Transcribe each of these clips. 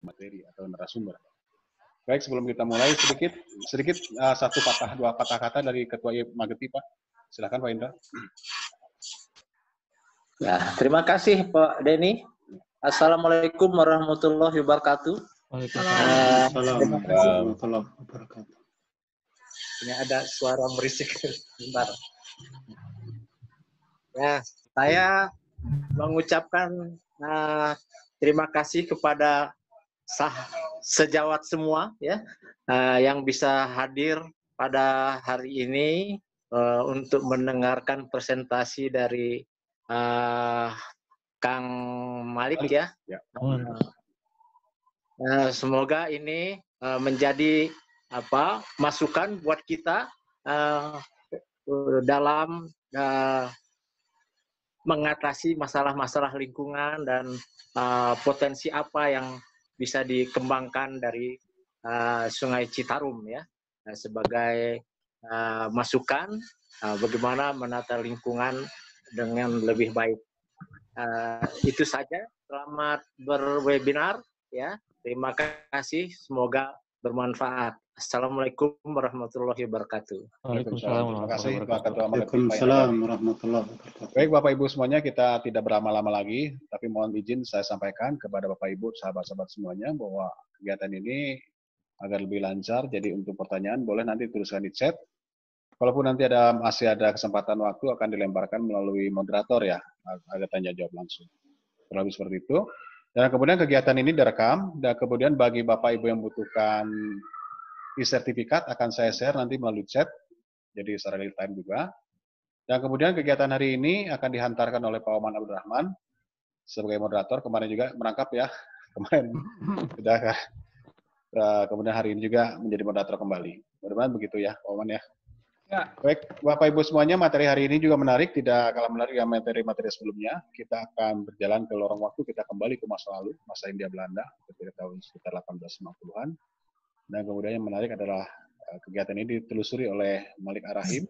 materi atau narasumber. Baik, sebelum kita mulai sedikit dua patah kata dari Ketua Mageti, Pak. Silakan Pak Indra. Ya, terima kasih Pak Denny. Assalamualaikum warahmatullahi wabarakatuh. Waalaikumsalam warahmatullahi wabarakatuh. Ini ada suara berisik. Bentar. Ya, saya mengucapkan terima kasih kepada sejawat semua ya yang bisa hadir pada hari ini untuk mendengarkan presentasi dari Kang Malik ya. Semoga ini menjadi masukan buat kita dalam mengatasi masalah-masalah lingkungan dan potensi apa yang bisa dikembangkan dari Sungai Citarum ya sebagai masukan bagaimana menata lingkungan dengan lebih baik. Itu saja. Selamat berwebinar ya. Terima kasih. Semoga bermanfaat. Assalamualaikum warahmatullahi wabarakatuh. Waalaikumsalam. Terima kasih Pak Ketua Mageti. Waalaikumsalam warahmatullahi wabarakatuh. Baik Bapak Ibu semuanya, kita tidak berlama-lama lagi, tapi mohon izin saya sampaikan kepada Bapak Ibu, sahabat-sahabat semuanya bahwa kegiatan ini agar lebih lancar. Jadi untuk pertanyaan boleh nanti tuliskan di chat. Kalaupun nanti masih ada kesempatan waktu akan dilemparkan melalui moderator ya, agar tanya jawab langsung. Kurang lebih seperti itu. Dan kemudian kegiatan ini direkam, dan kemudian bagi Bapak Ibu yang membutuhkan e-sertifikat akan saya share nanti melalui chat, jadi secara real time juga. Dan kemudian kegiatan hari ini akan dihantarkan oleh Pak Oman Abdurrahman sebagai moderator, kemarin juga merangkap ya, kemarin sudah, kemudian hari ini juga menjadi moderator kembali. Mudah-mudahan begitu ya Pak Oman ya. Ya, baik Bapak Ibu semuanya, materi hari ini juga menarik, tidak kalah menarik dengan materi-materi sebelumnya. Kita akan berjalan ke lorong waktu, kita kembali ke masa lalu, masa Hindia Belanda, ketika tahun sekitar 1850-an. Dan kemudian yang menarik adalah kegiatan ini ditelusuri oleh Malik Ar-Rahim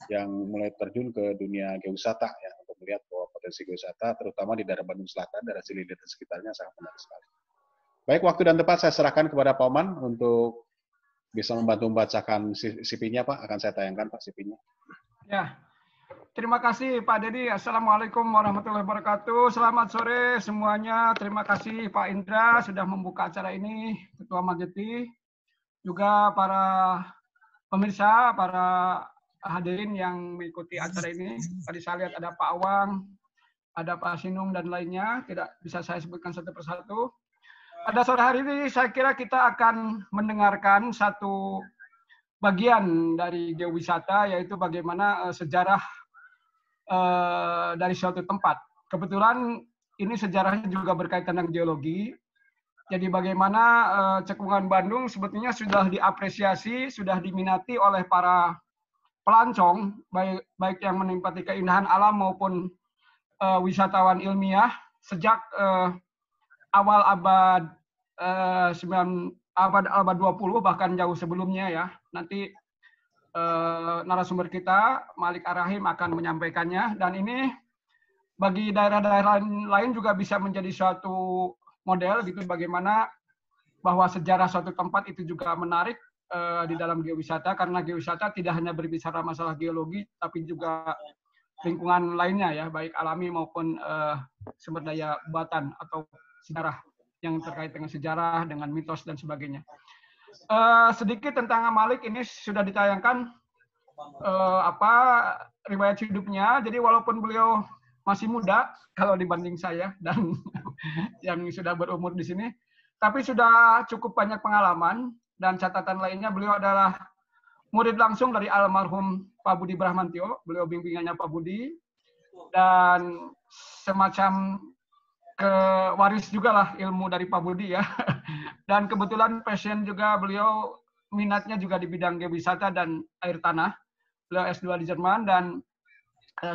yang mulai terjun ke dunia geowisata ya, untuk melihat bahwa potensi geowisata terutama di daerah Bandung Selatan, daerah Ciledug dan sekitarnya sangat menarik sekali. Baik, waktu dan tempat saya serahkan kepada Pak Oman untuk bisa membantu membacakan CV-nya, Pak. Akan saya tayangkan, Pak, CV-nya. Ya, terima kasih, Pak Dedi. Assalamualaikum warahmatullahi wabarakatuh. Selamat sore semuanya. Terima kasih, Pak Indra, sudah membuka acara ini, Ketua Mageti. Juga para pemirsa, para hadirin yang mengikuti acara ini. Tadi saya lihat ada Pak Awang, ada Pak Sinung, dan lainnya. Tidak bisa saya sebutkan satu persatu. Pada sore hari ini saya kira kita akan mendengarkan satu bagian dari geowisata, yaitu bagaimana sejarah dari suatu tempat. Kebetulan ini sejarahnya juga berkaitan dengan geologi. Jadi bagaimana Cekungan Bandung sebetulnya sudah diapresiasi, sudah diminati oleh para pelancong, baik yang menikmati keindahan alam maupun wisatawan ilmiah sejak awal abad 20 bahkan jauh sebelumnya ya. Nanti narasumber kita Malik Ar-Rahim akan menyampaikannya, dan ini bagi daerah-daerah lain juga bisa menjadi suatu model gitu bagaimana bahwa sejarah suatu tempat itu juga menarik di dalam geowisata, karena geowisata tidak hanya berbicara masalah geologi tapi juga lingkungan lainnya ya, baik alami maupun sumber daya buatan atau sejarah yang terkait dengan sejarah, dengan mitos dan sebagainya. Sedikit tentang Malik, ini sudah ditayangkan riwayat hidupnya. Jadi walaupun beliau masih muda kalau dibanding saya dan yang sudah berumur di sini, tapi sudah cukup banyak pengalaman, dan catatan lainnya beliau adalah murid langsung dari almarhum Pak Budi Brahmantio. Beliau bimbingannya Pak Budi, dan semacam waris juga lah ilmu dari Pak Budi ya. Dan kebetulan passion juga beliau, minatnya juga di bidang geowisata dan air tanah. Beliau S2 di Jerman, dan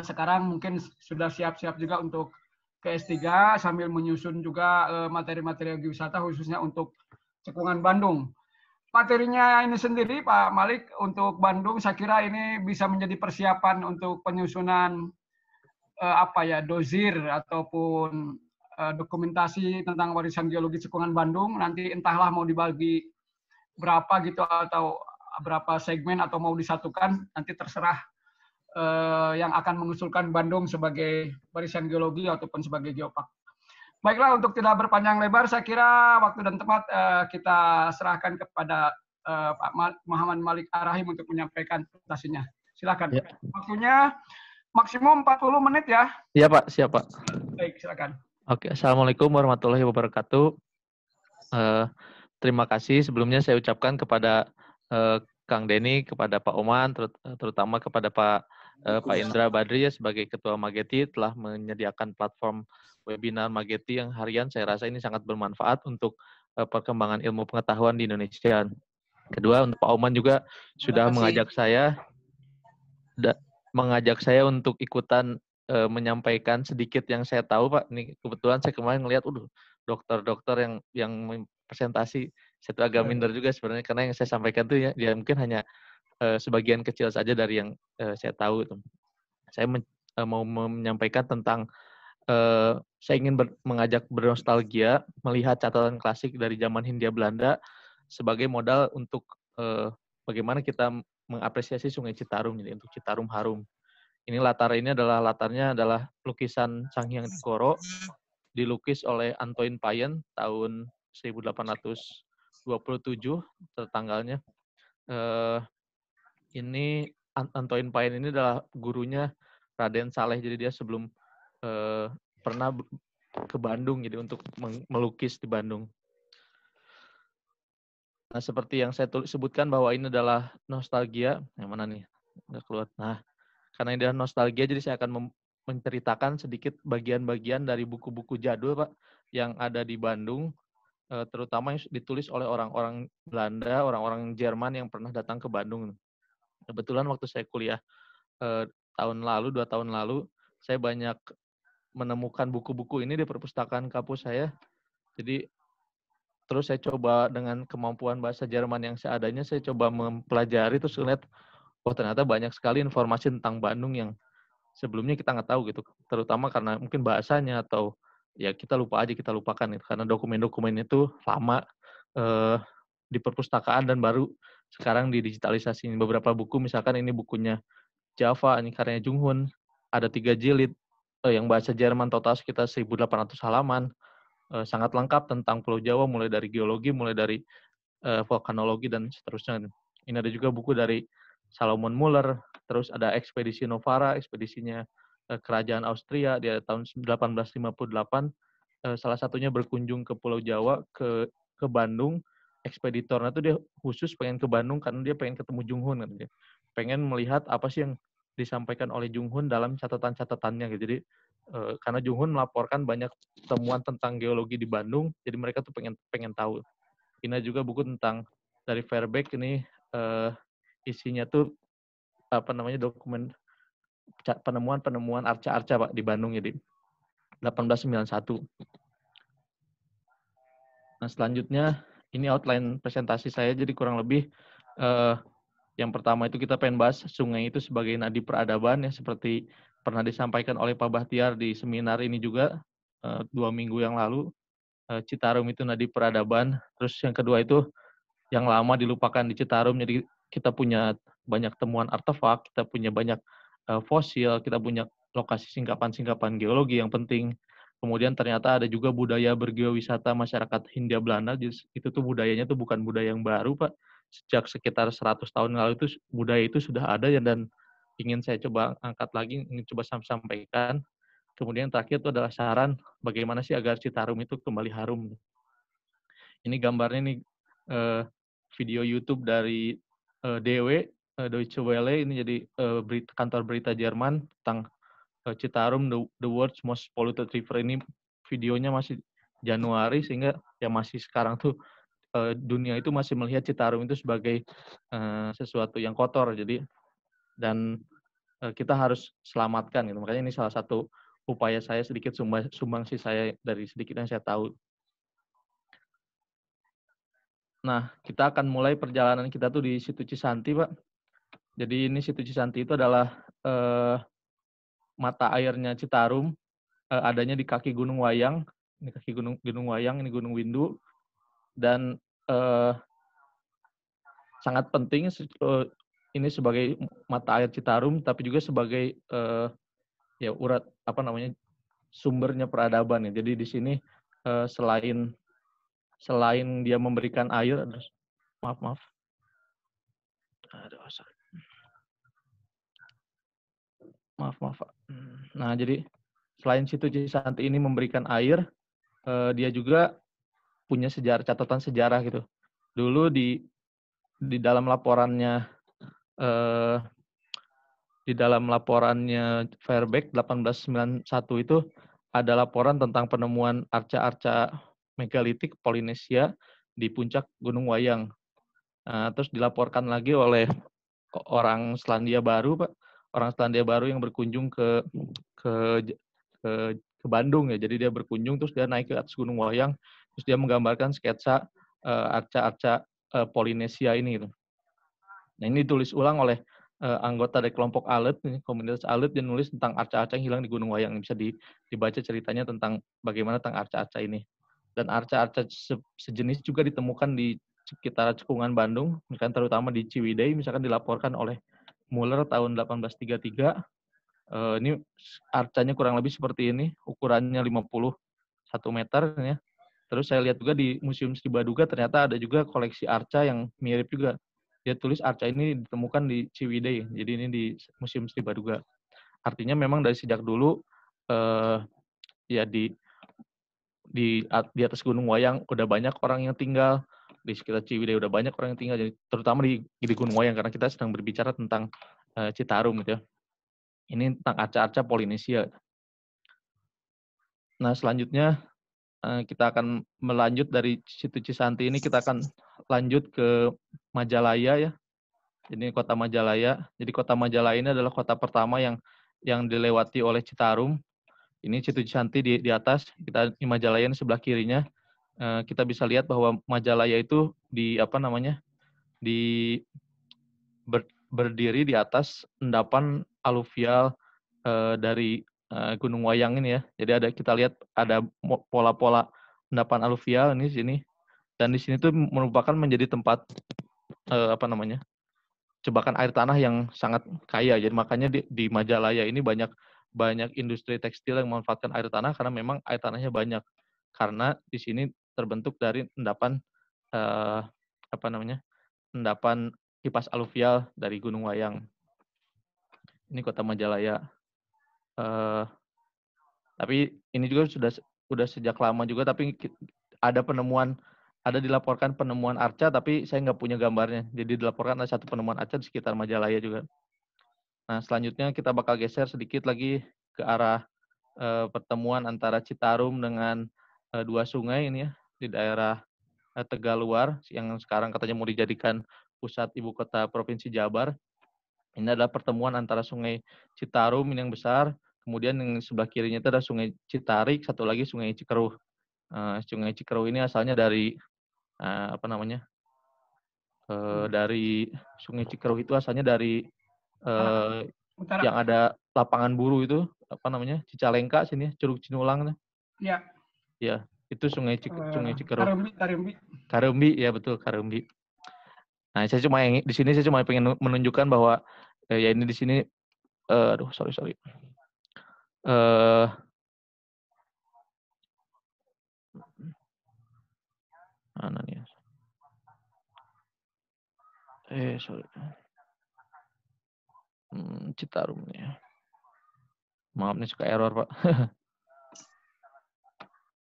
sekarang mungkin sudah siap-siap juga untuk ke S3 sambil menyusun juga materi-materi geowisata khususnya untuk Cekungan Bandung. Materinya ini sendiri Pak Malik untuk Bandung, saya kira ini bisa menjadi persiapan untuk penyusunan dosir ataupun dokumentasi tentang warisan geologi cekungan Bandung. Nanti entahlah mau dibagi berapa gitu atau berapa segmen atau mau disatukan, nanti terserah yang akan mengusulkan Bandung sebagai warisan geologi ataupun sebagai geopark. Baiklah, untuk tidak berpanjang lebar, saya kira waktu dan tempat kita serahkan kepada Pak Muhammad Malik Ar-Rahim untuk menyampaikan presentasinya. Silakan. Ya. Waktunya maksimum 40 menit ya. Iya Pak, siap Pak. Baik, silakan. Oke, Assalamualaikum warahmatullahi wabarakatuh. Terima kasih sebelumnya saya ucapkan kepada Kang Denny, kepada Pak Oman, terutama kepada Pak Indra Badri ya, sebagai Ketua Mageti telah menyediakan platform webinar Mageti yang harian. Saya rasa ini sangat bermanfaat untuk perkembangan ilmu pengetahuan di Indonesia. Kedua, untuk Pak Oman juga sudah mengajak saya untuk ikutan menyampaikan sedikit yang saya tahu, Pak. Ini kebetulan saya kemarin ngelihat, dokter-dokter yang presentasi, saya tuh agak minder juga sebenarnya, karena yang saya sampaikan tuh ya mungkin hanya sebagian kecil saja dari yang saya tahu. Saya mau menyampaikan tentang saya ingin mengajak bernostalgia, melihat catatan klasik dari zaman Hindia Belanda sebagai modal untuk bagaimana kita mengapresiasi Sungai Citarum, jadi untuk Citarum Harum. Ini latarnya adalah lukisan Sang Hyang Tikoro, dilukis oleh Antoine Payen tahun 1827 tertanggalnya. Ini Antoine Payen ini adalah gurunya Raden Saleh, jadi dia sebelum pernah ke Bandung, jadi untuk melukis di Bandung. Nah, seperti yang saya sebutkan bahwa ini adalah nostalgia, yang mana nih? Nggak keluar. Nah, karena ini adalah nostalgia, jadi saya akan menceritakan sedikit bagian-bagian dari buku-buku jadul, Pak, yang ada di Bandung, terutama yang ditulis oleh orang-orang Belanda, orang-orang Jerman yang pernah datang ke Bandung. Kebetulan waktu saya kuliah 2 tahun lalu, saya banyak menemukan buku-buku ini di perpustakaan kampus saya. Jadi, terus saya coba dengan kemampuan bahasa Jerman yang seadanya, saya coba mempelajari, terus lihat, ternyata banyak sekali informasi tentang Bandung yang sebelumnya kita nggak tahu gitu, terutama karena mungkin bahasanya atau ya kita lupakan gitu, karena dokumen-dokumen itu lama di perpustakaan dan baru sekarang didigitalisasi. Beberapa buku, misalkan ini bukunya Java, ini karyanya Jung Hoon, ada 3 jilid yang bahasa Jerman, total sekitar 1.800 halaman, sangat lengkap tentang Pulau Jawa, mulai dari geologi, mulai dari vulkanologi dan seterusnya. Ini ada juga buku dari Salomon Muller, terus ada ekspedisi Novara, ekspedisinya kerajaan Austria di tahun 1858. Salah satunya berkunjung ke Pulau Jawa, ke Bandung. Ekspeditornya tuh dia khusus pengen ke Bandung karena dia pengen ketemu Jung Hoon, kan dia. Pengen melihat apa sih yang disampaikan oleh Jung Hoon dalam catatan-catatannya gitu. Jadi karena Jung Hoon melaporkan banyak temuan tentang geologi di Bandung, jadi mereka tuh pengen tahu. Ini juga buku tentang dari Verbeek, ini isinya tuh dokumen penemuan arca-arca, Pak, di Bandung, jadi 1891. Nah, selanjutnya ini outline presentasi saya, jadi kurang lebih yang pertama itu kita pengen bahas sungai itu sebagai nadi peradaban, ya seperti pernah disampaikan oleh Pak Bahtiar di seminar ini juga 2 minggu yang lalu. Citarum itu nadi peradaban. Terus yang kedua itu yang lama dilupakan di Citarum, jadi kita punya banyak temuan artefak, kita punya banyak fosil, kita punya lokasi singkapan-singkapan geologi yang penting. Kemudian ternyata ada juga budaya bergeowisata masyarakat Hindia Belanda. Itu tuh budayanya tuh bukan budaya yang baru, Pak. Sejak sekitar 100 tahun lalu itu budaya itu sudah ada, dan ingin saya coba angkat lagi, ingin coba sampaikan. Kemudian terakhir itu adalah saran bagaimana sih agar Citarum itu kembali harum. Ini gambarnya nih video YouTube dari DW, Deutsche Welle, ini jadi kantor berita Jerman tentang Citarum, the world's most polluted river. Ini videonya masih Januari, sehingga ya masih sekarang tuh dunia itu masih melihat Citarum itu sebagai sesuatu yang kotor. Jadi dan kita harus selamatkan gitu. Makanya ini salah satu upaya saya, sedikit sumbangsi saya dari sedikit yang saya tahu. Nah, kita akan mulai perjalanan kita tuh di Situ Cisanti, Pak. Jadi ini Situ Cisanti itu adalah mata airnya Citarum, adanya di kaki Gunung Wayang, Ini kaki Gunung Wayang, ini Gunung Windu, dan sangat penting ini sebagai mata air Citarum, tapi juga sebagai ya urat apa namanya sumbernya peradaban ya. Jadi di sini selain dia memberikan air, maaf, sorry. maaf. Pak. Nah jadi selain situ Cisanti ini memberikan air, dia juga punya catatan sejarah gitu. Dulu di dalam laporannya Fairback 1891 itu ada laporan tentang penemuan arca-arca megalitik Polinesia di puncak Gunung Wayang. Terus dilaporkan lagi oleh orang Selandia Baru, Pak. Orang Selandia Baru yang berkunjung ke Bandung ya. Jadi dia berkunjung terus dia naik ke atas Gunung Wayang, terus dia menggambarkan sketsa arca-arca Polinesia ini gitu. Nah, ini ditulis ulang oleh anggota dari kelompok Alet, komunitas Alet, dia nulis tentang arca-arca yang hilang di Gunung Wayang. Bisa dibaca ceritanya tentang bagaimana tentang arca-arca ini. Dan arca-arca sejenis juga ditemukan di sekitar Cekungan Bandung, misalkan terutama di Ciwidey, misalkan dilaporkan oleh Muller tahun 1833. Ini arcanya kurang lebih seperti ini, ukurannya 51 meter ya. Terus saya lihat juga di Museum Sri Baduga ternyata ada juga koleksi arca yang mirip juga. Dia tulis arca ini ditemukan di Ciwidey, jadi ini di Museum Sri Baduga. Artinya memang dari sejak dulu ya di atas Gunung Wayang udah banyak orang yang tinggal, di sekitar Ciwidey udah banyak orang yang tinggal, jadi terutama di Gunung Wayang karena kita sedang berbicara tentang Citarum gitu ya. Ini tentang arca-arca Polinesia. Nah selanjutnya kita akan melanjut dari situ Cisanti ini, kita akan lanjut ke Majalaya ya. Ini kota Majalaya. Jadi kota Majalaya ini adalah kota pertama yang dilewati oleh Citarum. Ini situ Cisanti di atas, kita di Majalaya ini sebelah kirinya. Kita bisa lihat bahwa Majalaya itu berdiri di atas endapan aluvial dari Gunung Wayang ini ya. Jadi kita lihat ada pola-pola endapan aluvial ini di sini. Dan di sini tuh merupakan menjadi tempat jebakan air tanah yang sangat kaya. Jadi makanya di Majalaya ini banyak industri tekstil yang memanfaatkan air tanah karena memang air tanahnya banyak. Karena di sini terbentuk dari endapan endapan kipas aluvial dari Gunung Wayang. Ini kota Majalaya. Tapi ini juga sudah sejak lama juga, tapi ada dilaporkan penemuan arca, tapi saya nggak punya gambarnya. Jadi dilaporkan ada satu penemuan arca di sekitar Majalaya juga. Nah, selanjutnya kita bakal geser sedikit lagi ke arah pertemuan antara Citarum dengan dua sungai ini ya, di daerah Tegaluar, yang sekarang katanya mau dijadikan pusat ibu kota Provinsi Jabar. Ini adalah pertemuan antara sungai Citarum ini yang besar, kemudian yang sebelah kirinya itu ada sungai Citarik, satu lagi sungai Cikeruh. Sungai Cikeruh ini asalnya dari dari sungai Cikeruh itu asalnya dari yang ada lapangan buruh itu, Cicalengka sini, Curug Cinulang. Iya. Ya, itu sungai Cikeruh. Karumbi, ya betul, Karumbi. Nah, di sini saya cuma pengen menunjukkan bahwa ya ini di sini sorry. Mana nih? Sorry. Citarum nih. Maaf nih suka error, Pak.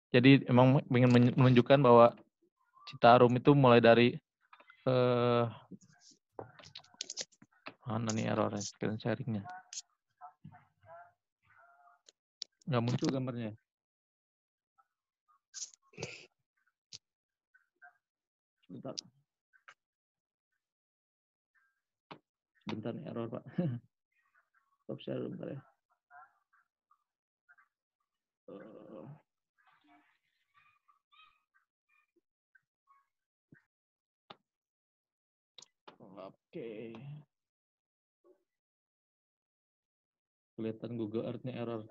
Jadi emang ingin menunjukkan bahwa Citarum itu mulai dari mana nih errornya, screen sharingnya. Nggak muncul gambarnya. Sebentar nih error, Pak. Stop share bentar ya. Oke. Kelihatan Google Earth-nya error.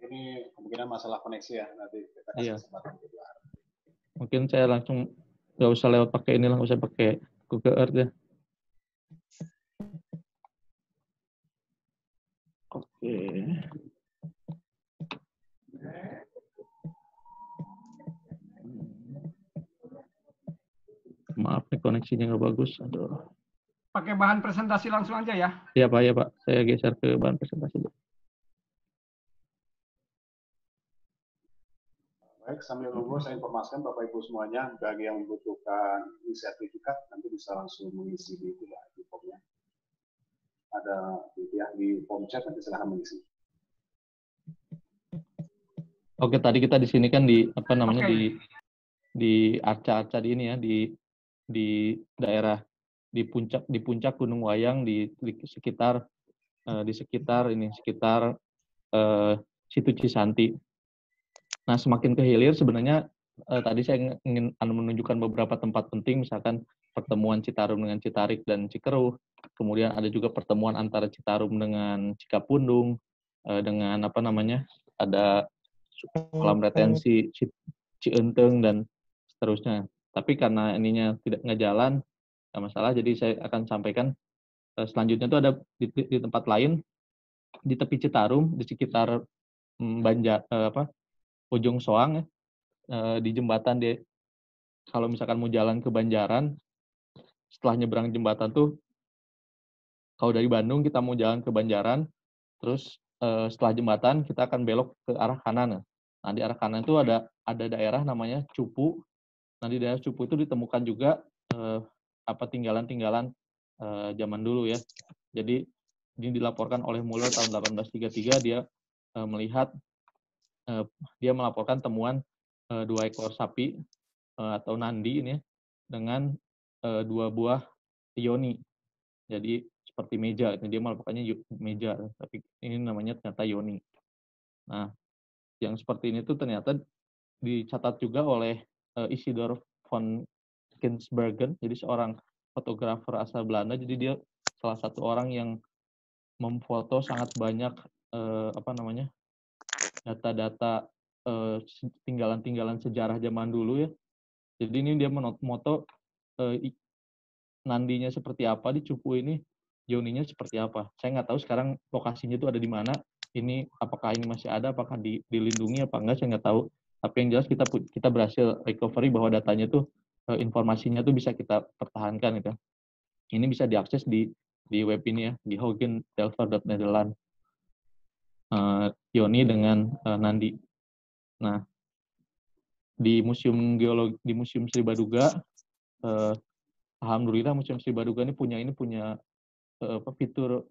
Ini kemungkinan masalah koneksi ya, nanti kita kasih Iya. kesempatan kedua. Mungkin saya langsung nggak usah lewat pakai ini, langsung saya pakai Google Earth ya. Oke. Maaf nih koneksinya nggak bagus. Aduh. Pakai bahan presentasi langsung aja ya. Iya Pak, ya Pak. Saya geser ke bahan presentasi. Baik, sambil nunggu saya informasikan Bapak Ibu semuanya, bagi yang membutuhkan sertifikat nanti bisa langsung mengisi di formnya. Ada di form chat, nanti silahkan mengisi. Oke, tadi kita di sini kan di apa namanya Oke. di arca-arca di ini ya, di daerah di puncak Gunung Wayang di sekitar situ Cisanti. Nah, semakin ke hilir sebenarnya tadi saya ingin menunjukkan beberapa tempat penting, misalkan pertemuan Citarum dengan Citarik dan Cikeruh. Kemudian ada juga pertemuan antara Citarum dengan Cikapundung, dengan apa namanya, ada kolam retensi Cienteng dan seterusnya. Tapi karena ininya nggak jalan, nggak masalah. Jadi saya akan sampaikan selanjutnya itu ada di tempat lain di tepi Citarum, di sekitar Ujung Soang ya, di jembatan kalau misalkan mau jalan ke Banjaran, setelah nyebrang jembatan tuh, kalau dari Bandung kita mau jalan ke Banjaran, terus setelah jembatan kita akan belok ke arah kanan. Nah di arah kanan itu ada daerah namanya Cupu. Nah di daerah Cupu itu ditemukan juga tinggalan-tinggalan zaman dulu ya. Jadi ini dilaporkan oleh Muller tahun 1833, dia dia melaporkan temuan 2 ekor sapi atau nandi ini ya, dengan 2 buah yoni. Jadi seperti meja, dia melaporkannya meja, tapi ini namanya ternyata yoni. Nah, yang seperti ini tuh ternyata dicatat juga oleh Isidor von Kinsbergen, jadi seorang fotografer asal Belanda. Jadi dia salah satu orang yang memfoto sangat banyak data-data tinggalan-tinggalan sejarah zaman dulu ya. Jadi ini dia moto nandinya seperti apa di Cupu ini, yoninya seperti apa. Saya nggak tahu sekarang lokasinya itu ada di mana. Ini apakah ini masih ada, apakah dilindungi apa enggak, saya nggak tahu. Tapi yang jelas kita berhasil recovery bahwa datanya tuh informasinya tuh bisa kita pertahankan gitu. Ini bisa diakses di web ini ya, di hogendelver.nederland. Yoni dengan nandi. Nah, di Museum Sri Baduga, alhamdulillah Museum Sri Baduga ini punya fitur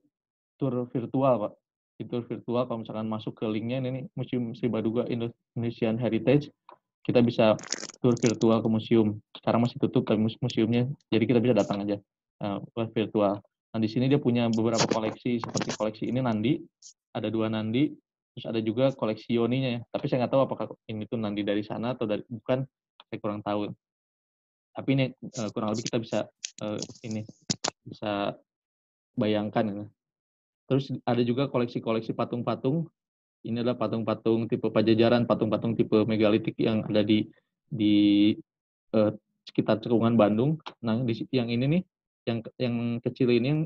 tour virtual, Pak. Fitur virtual, kalau misalkan masuk ke linknya ini Museum Sri Baduga Indonesian Heritage, kita bisa tour virtual ke museum. Sekarang masih tutup tapi museumnya, jadi kita bisa datang aja virtual. Nah di sini dia punya beberapa koleksi, seperti koleksi ini nandi, ada 2 nandi, terus ada juga koleksi yoninya ya. Tapi saya nggak tahu apakah ini tuh nandi dari sana atau dari bukan, saya kurang tahu. Tapi ini kurang lebih kita bisa bisa bayangkan ya. Terus ada juga koleksi-koleksi patung-patung. Ini adalah patung-patung tipe Pajajaran, patung-patung tipe megalitik yang ada di sekitar Cekungan Bandung. Nah, yang ini nih, yang kecil ini,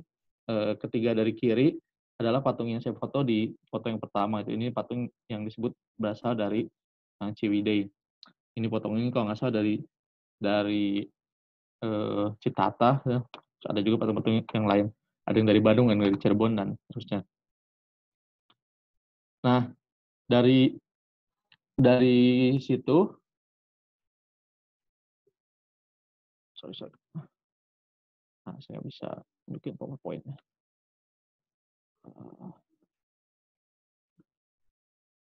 ketiga dari kiri adalah patung yang saya foto di foto yang pertama. Ini patung yang disebut berasal dari Ciwidey. Ini patung ini kalau nggak salah dari Citata. Ya. Ada juga patung-patung yang lain. Ada yang dari Bandung, yang dari Cirebon, dan terusnya. Nah, dari situ, sorry. Nah, saya bisa bikin PowerPoint-nya.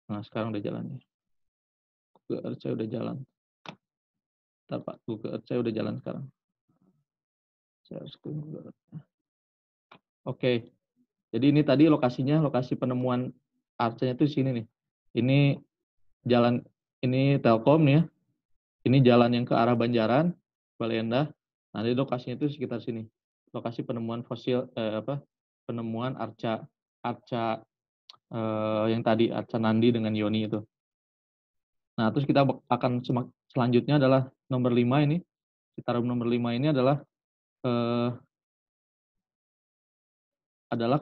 Nah, sekarang udah jalan nih. Google Earth saya udah jalan. Bentar, Pak. Google Earth saya udah jalan sekarang. Saya harus ke Google Earth. Oke. Jadi ini tadi lokasinya, lokasi penemuan arca-nya itu di sini nih. Ini jalan, ini Telkom nih ya. Ini jalan yang ke arah Banjaran, Bale Endah. Nah, di lokasinya itu sekitar sini. Lokasi penemuan fosil penemuan arca yang tadi Arca Nandi dengan Yoni itu. Nah, terus kita akan selanjutnya adalah nomor 5 ini. Citarum nomor 5 ini adalah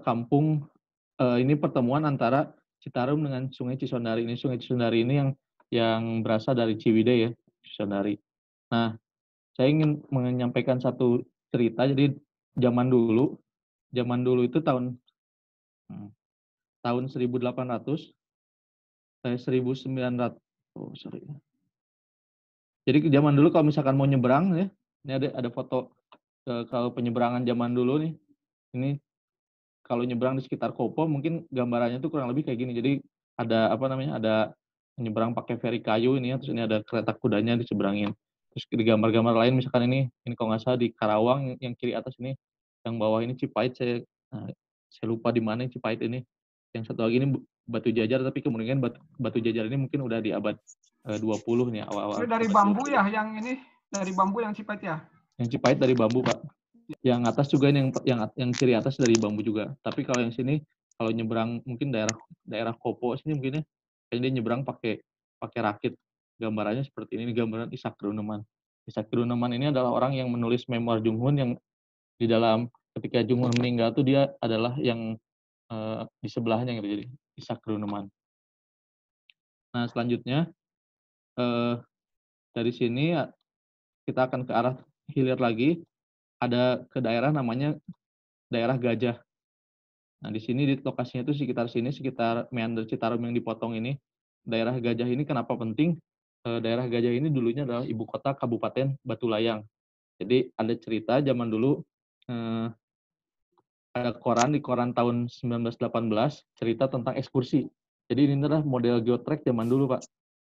kampung, ini pertemuan antara Citarum dengan Sungai Cisondari. Ini Sungai Cisondari ini yang berasal dari Ciwidey ya, Cisondari. Nah, saya ingin menyampaikan satu cerita. Jadi zaman dulu itu tahun 1800, 1900. Oh, sorry. Jadi zaman dulu kalau misalkan mau nyebrang ya, ini ada foto kalau penyeberangan zaman dulu nih. Ini kalau nyebrang di sekitar Kopo mungkin gambarannya tuh kurang lebih kayak gini. Jadi ada ada nyebrang pakai feri kayu ini ya, terus ini ada kereta kudanya diseberangin. Terus di gambar-gambar lain misalkan ini kalau nggak salah di Karawang yang kiri atas ini, yang bawah ini Cipait, saya lupa di mana Cipait ini. Yang satu lagi ini Batu Jajar, tapi kemungkinan Batu Jajar ini mungkin udah di abad 20 nih awal-awal. Itu dari bambu ya, yang ini dari bambu yang Cipait ya? Yang Cipait dari bambu, Pak. Yang atas juga ini yang kiri atas dari bambu juga. Tapi kalau yang sini kalau nyebrang mungkin daerah Kopo sini mungkin ya, kayaknya dia nyebrang pakai rakit. Gambarannya seperti ini, gambaran Ishak Runeman. Ishak Runeman ini adalah orang yang menulis memoir Junghun, yang di dalam ketika Junghun meninggal tuh dia adalah yang di sebelahnya gitu, jadi Ishak Runeman. Nah, selanjutnya dari sini kita akan ke arah hilir lagi, ada ke daerah namanya daerah Gajah. Nah, di sini di lokasinya itu sekitar meander Citarum yang dipotong ini. Daerah Gajah ini kenapa penting? Daerah Gajah ini dulunya adalah ibu kota Kabupaten Batulayang. Jadi ada cerita zaman dulu, ada di koran tahun 1918 cerita tentang ekskursi. Jadi ini adalah model geotrek zaman dulu, Pak.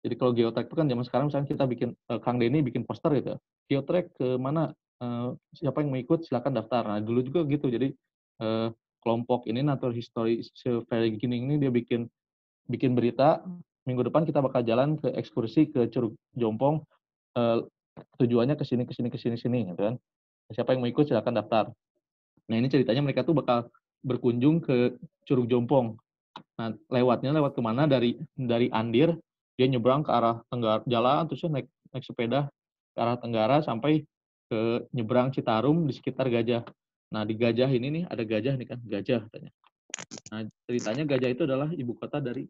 Jadi kalau geotrek itu kan zaman sekarang misalnya kita bikin, Kang Denny bikin poster gitu. Geotrek ke mana, siapa yang mau ikut silakan daftar. Nah, dulu juga gitu. Jadi kelompok ini Natural History Survey Beginning ini dia bikin berita, minggu depan kita bakal jalan ke ekskursi ke Curug Jompong, tujuannya ke sini gitu kan. Siapa yang mau ikut silakan daftar. Nah, ini ceritanya mereka tuh bakal berkunjung ke Curug Jompong. Nah, lewat kemana? Dari Andir, dia nyebrang ke arah tenggara, jalan terus naik sepeda ke arah tenggara sampai ke nyebrang Citarum di sekitar Gajah. Nah, di Gajah ini nih ada gajah nih kan, gajah katanya. Nah, ceritanya Gajah itu adalah ibu kota dari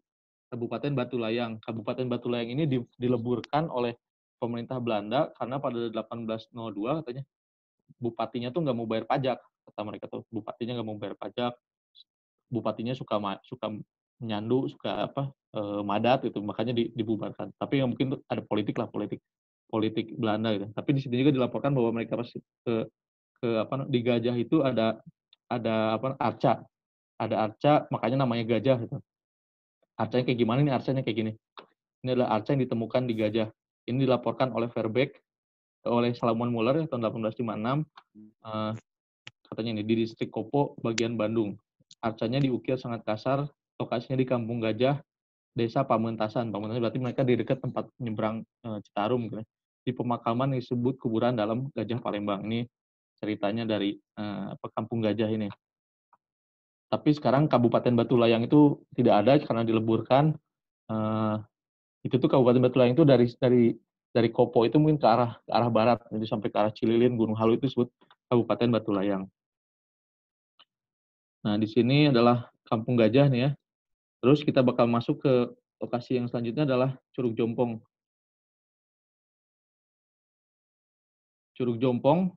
Kabupaten Batulayang. Kabupaten Batulayang ini dileburkan oleh pemerintah Belanda karena pada 1802 katanya bupatinya tuh nggak mau bayar pajak, kata mereka tuh. Bupatinya nggak mau bayar pajak, bupatinya suka nyandu, suka madat gitu, makanya dibubarkan. Tapi yang mungkin ada politik Belanda gitu. Tapi di sini juga dilaporkan bahwa mereka pasti di Gajah itu ada arca. Ada arca, makanya namanya Gajah gitu. Arcanya kayak gimana nih? Arcanya kayak gini. Ini adalah arca yang ditemukan di Gajah. Ini dilaporkan oleh Verbeek, oleh Salomon Muller tahun 1856. Katanya ini di distrik Kopo, bagian Bandung. Arcanya diukir sangat kasar, lokasinya di Kampung Gajah, Desa Pamentasan. Pamentasan berarti mereka di dekat tempat menyeberang Citarum gitu. Di pemakaman yang disebut kuburan dalam Gajah Palembang. Ini ceritanya dari Kampung Gajah ini. Tapi sekarang Kabupaten Batulayang itu tidak ada karena dileburkan. Itu tuh Kabupaten Batulayang itu dari Kopo itu mungkin ke arah barat, jadi sampai ke arah Cililin, Gunung Halu itu disebut Kabupaten Batulayang. Nah, di sini adalah Kampung Gajah nih ya. Terus kita bakal masuk ke lokasi yang selanjutnya adalah Curug Jompong. Curug Jompong.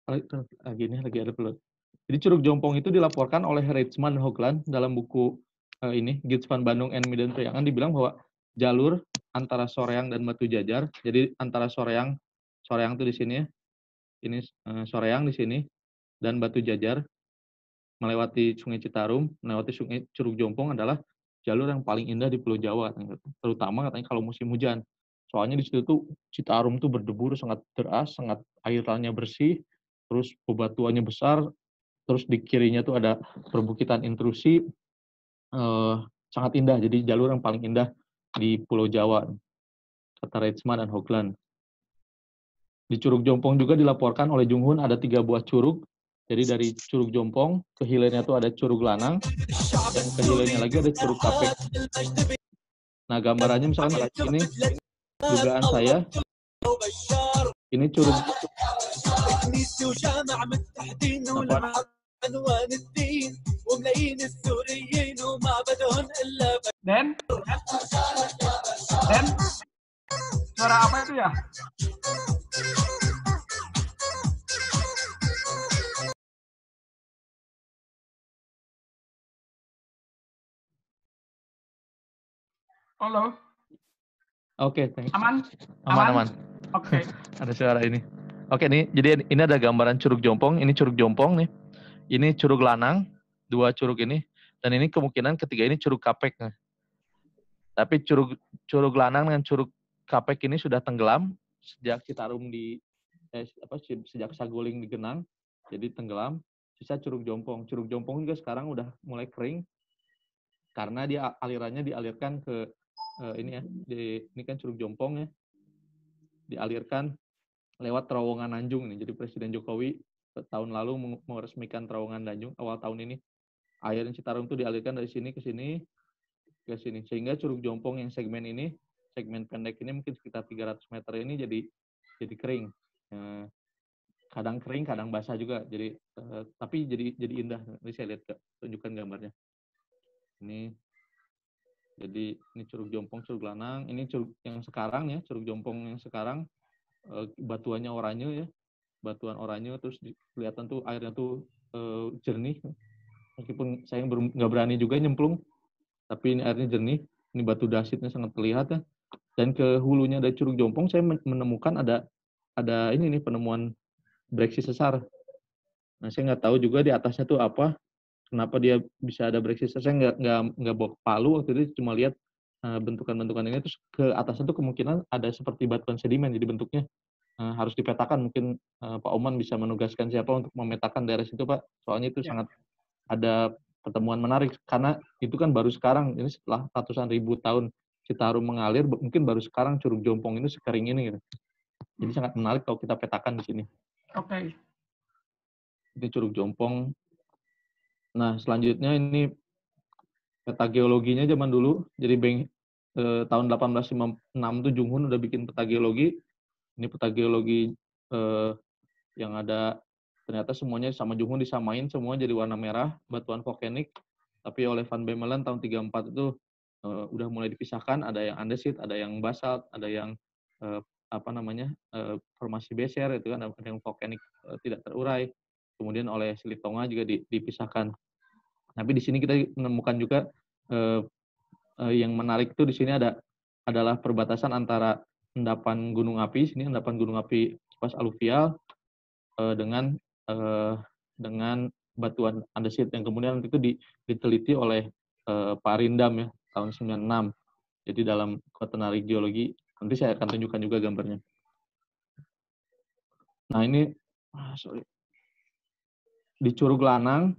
Lagi ada pelot. Jadi Curug Jompong itu dilaporkan oleh Reitsman dan Hoagland dalam buku ini Gids van Bandung and Medan Priangan, dibilang bahwa jalur antara Soreang dan Batu Jajar. Jadi antara Soreang itu di sini ya. Ini Soreang di sini dan Batu Jajar melewati Sungai Citarum, melewati Sungai Curug Jompong adalah jalur yang paling indah di Pulau Jawa, terutama katanya kalau musim hujan. Soalnya di situ tuh Citarum tuh berdebur sangat deras, sangat airnya bersih, terus bebatuannya besar, terus di kirinya tuh ada perbukitan intrusi, sangat indah. Jadi jalur yang paling indah di Pulau Jawa, kata Reitsman dan Hoagland. Di Curug Jompong juga dilaporkan oleh Junghun ada 3 buah curug Jadi dari Curug Jompong ke hilirnya tuh ada Curug Lanang, dan ke hilirnya lagi ada Curug Kapek. Nah, gambarannya misalkan ini dugaan saya, ini Curug Den, suara apa itu ya? Halo, Oke, thanks. aman? Aman. Oke. Ada suara ini. Oke, nih, jadi ini ada gambaran Curug Jompong. Ini Curug Jompong nih. Ini Curug Lanang, 2 curug ini. Dan ini kemungkinan ketiga ini Curug Kapek. Nah. Tapi Curug Lanang dengan Curug Kapek ini sudah tenggelam sejak Citarum sejak Saguling digenang, jadi tenggelam. Sisa Curug Jompong. Curug Jompong juga sekarang udah mulai kering karena dia alirannya dialirkan ke ini kan Curug Jompong ya, dialirkan lewat Terowongan Nanjung nih. Jadi Presiden Jokowi tahun lalu meresmikan Terowongan Nanjung awal tahun ini. Air Citarum itu dialirkan dari sini ke sini ke sini, sehingga Curug Jompong yang segmen pendek ini mungkin sekitar 300 meter ini jadi kering. Kadang kering, kadang basah juga. Jadi tapi jadi indah. Ini saya lihat tunjukkan gambarnya. Jadi ini Curug Jompong, Curug Lanang. Ini curug yang sekarang ya, Curug Jompong yang sekarang batuannya oranye ya, batuan oranye, terus kelihatan tuh airnya tuh jernih. Meskipun saya nggak berani juga nyemplung, tapi ini airnya jernih. Ini batu dasitnya sangat terlihat ya. Dan ke hulunya dari Curug Jompong saya menemukan ada ini nih penemuan breksi sesar. Nah, saya nggak tahu juga di atasnya tuh apa. Kenapa dia bisa ada breksi sesar? Saya nggak bawa palu waktu itu, cuma lihat bentukan-bentukan ini. Terus ke atasnya tuh kemungkinan ada seperti batuan sedimen. Jadi bentuknya harus dipetakan. Mungkin Pak Oman bisa menugaskan siapa untuk memetakan daerah situ, Pak. Soalnya itu sangat ada pertemuan menarik. Karena itu kan baru sekarang, ini setelah ratusan ribu tahun Citarum mengalir, mungkin baru sekarang Curug Jompong ini sekering ini gitu. Jadi sangat menarik kalau kita petakan di sini. Oke. Ini Curug Jompong. Nah, selanjutnya ini peta geologinya zaman dulu. Jadi tahun 1856 tuh Junghun udah bikin peta geologi. Ini peta geologi yang ada, ternyata semuanya sama Junghun disamain, semua jadi warna merah, batuan volkanik. Tapi oleh Van Bemmelen tahun 34 itu udah mulai dipisahkan, ada yang andesit, ada yang basalt, ada yang formasi beser, itu kan, ada yang volkanik tidak terurai. Kemudian oleh Silitonga juga dipisahkan. Tapi di sini kita menemukan juga yang menarik itu di sini adalah perbatasan antara endapan gunung api, sini endapan gunung api Cipas aluvial dengan batuan andesit yang kemudian itu diteliti oleh Pak Rindam ya tahun 96. Jadi dalam kuaternarik geologi, nanti saya akan tunjukkan juga gambarnya. Nah ini di Curug Lanang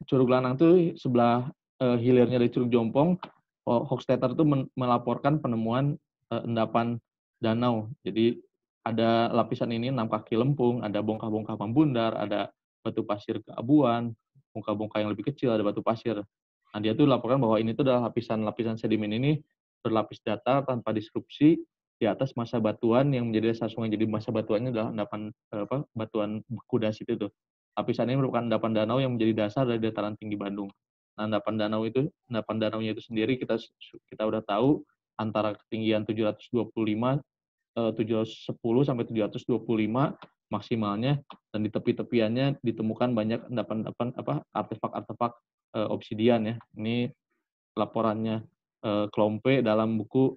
itu sebelah hilirnya dari Curug Jompong, Hochstetter itu melaporkan penemuan endapan danau. Jadi ada lapisan ini 6 kaki lempung, ada bongkah-bongkah membundar, ada batu pasir keabuan, bongkah-bongkah yang lebih kecil, ada batu pasir. Nah, dia tuh laporkan bahwa ini tuh adalah lapisan sedimen ini berlapis datar tanpa disrupsi di atas massa batuan yang menjadi dasar sungai. Jadi massa batuannya adalah endapan batuan beku dasit itu. Lapisan ini merupakan endapan danau yang menjadi dasar dari dataran tinggi Bandung. Nah, endapan danaunya itu sendiri kita udah tahu antara ketinggian 710 sampai 725 maksimalnya, dan di tepi-tepiannya ditemukan banyak endapan artefak-artefak obsidian ya. Ini laporannya Klompe dalam buku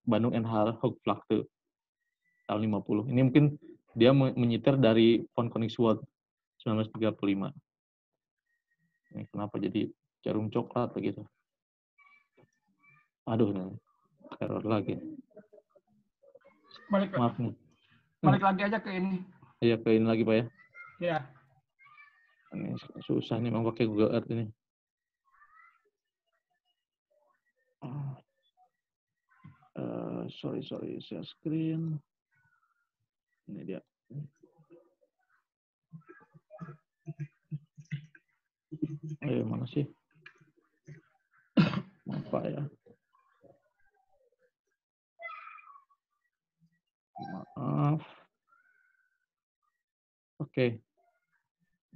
Bandung NH Hoogvlakte tahun 50. Ini mungkin dia menyitir dari Von Koningswald 1935. Ini kenapa jadi jarum coklat begitu? Aduh, nih, error lagi. Maaf nih. Balik lagi aja ke ini. Iya, ke ini lagi Pak ya. Iya. Ini susah nih mau pakai Google Earth ini. Sorry, share screen. Ini dia. Mana sih? Apa ya? Maaf. Oke.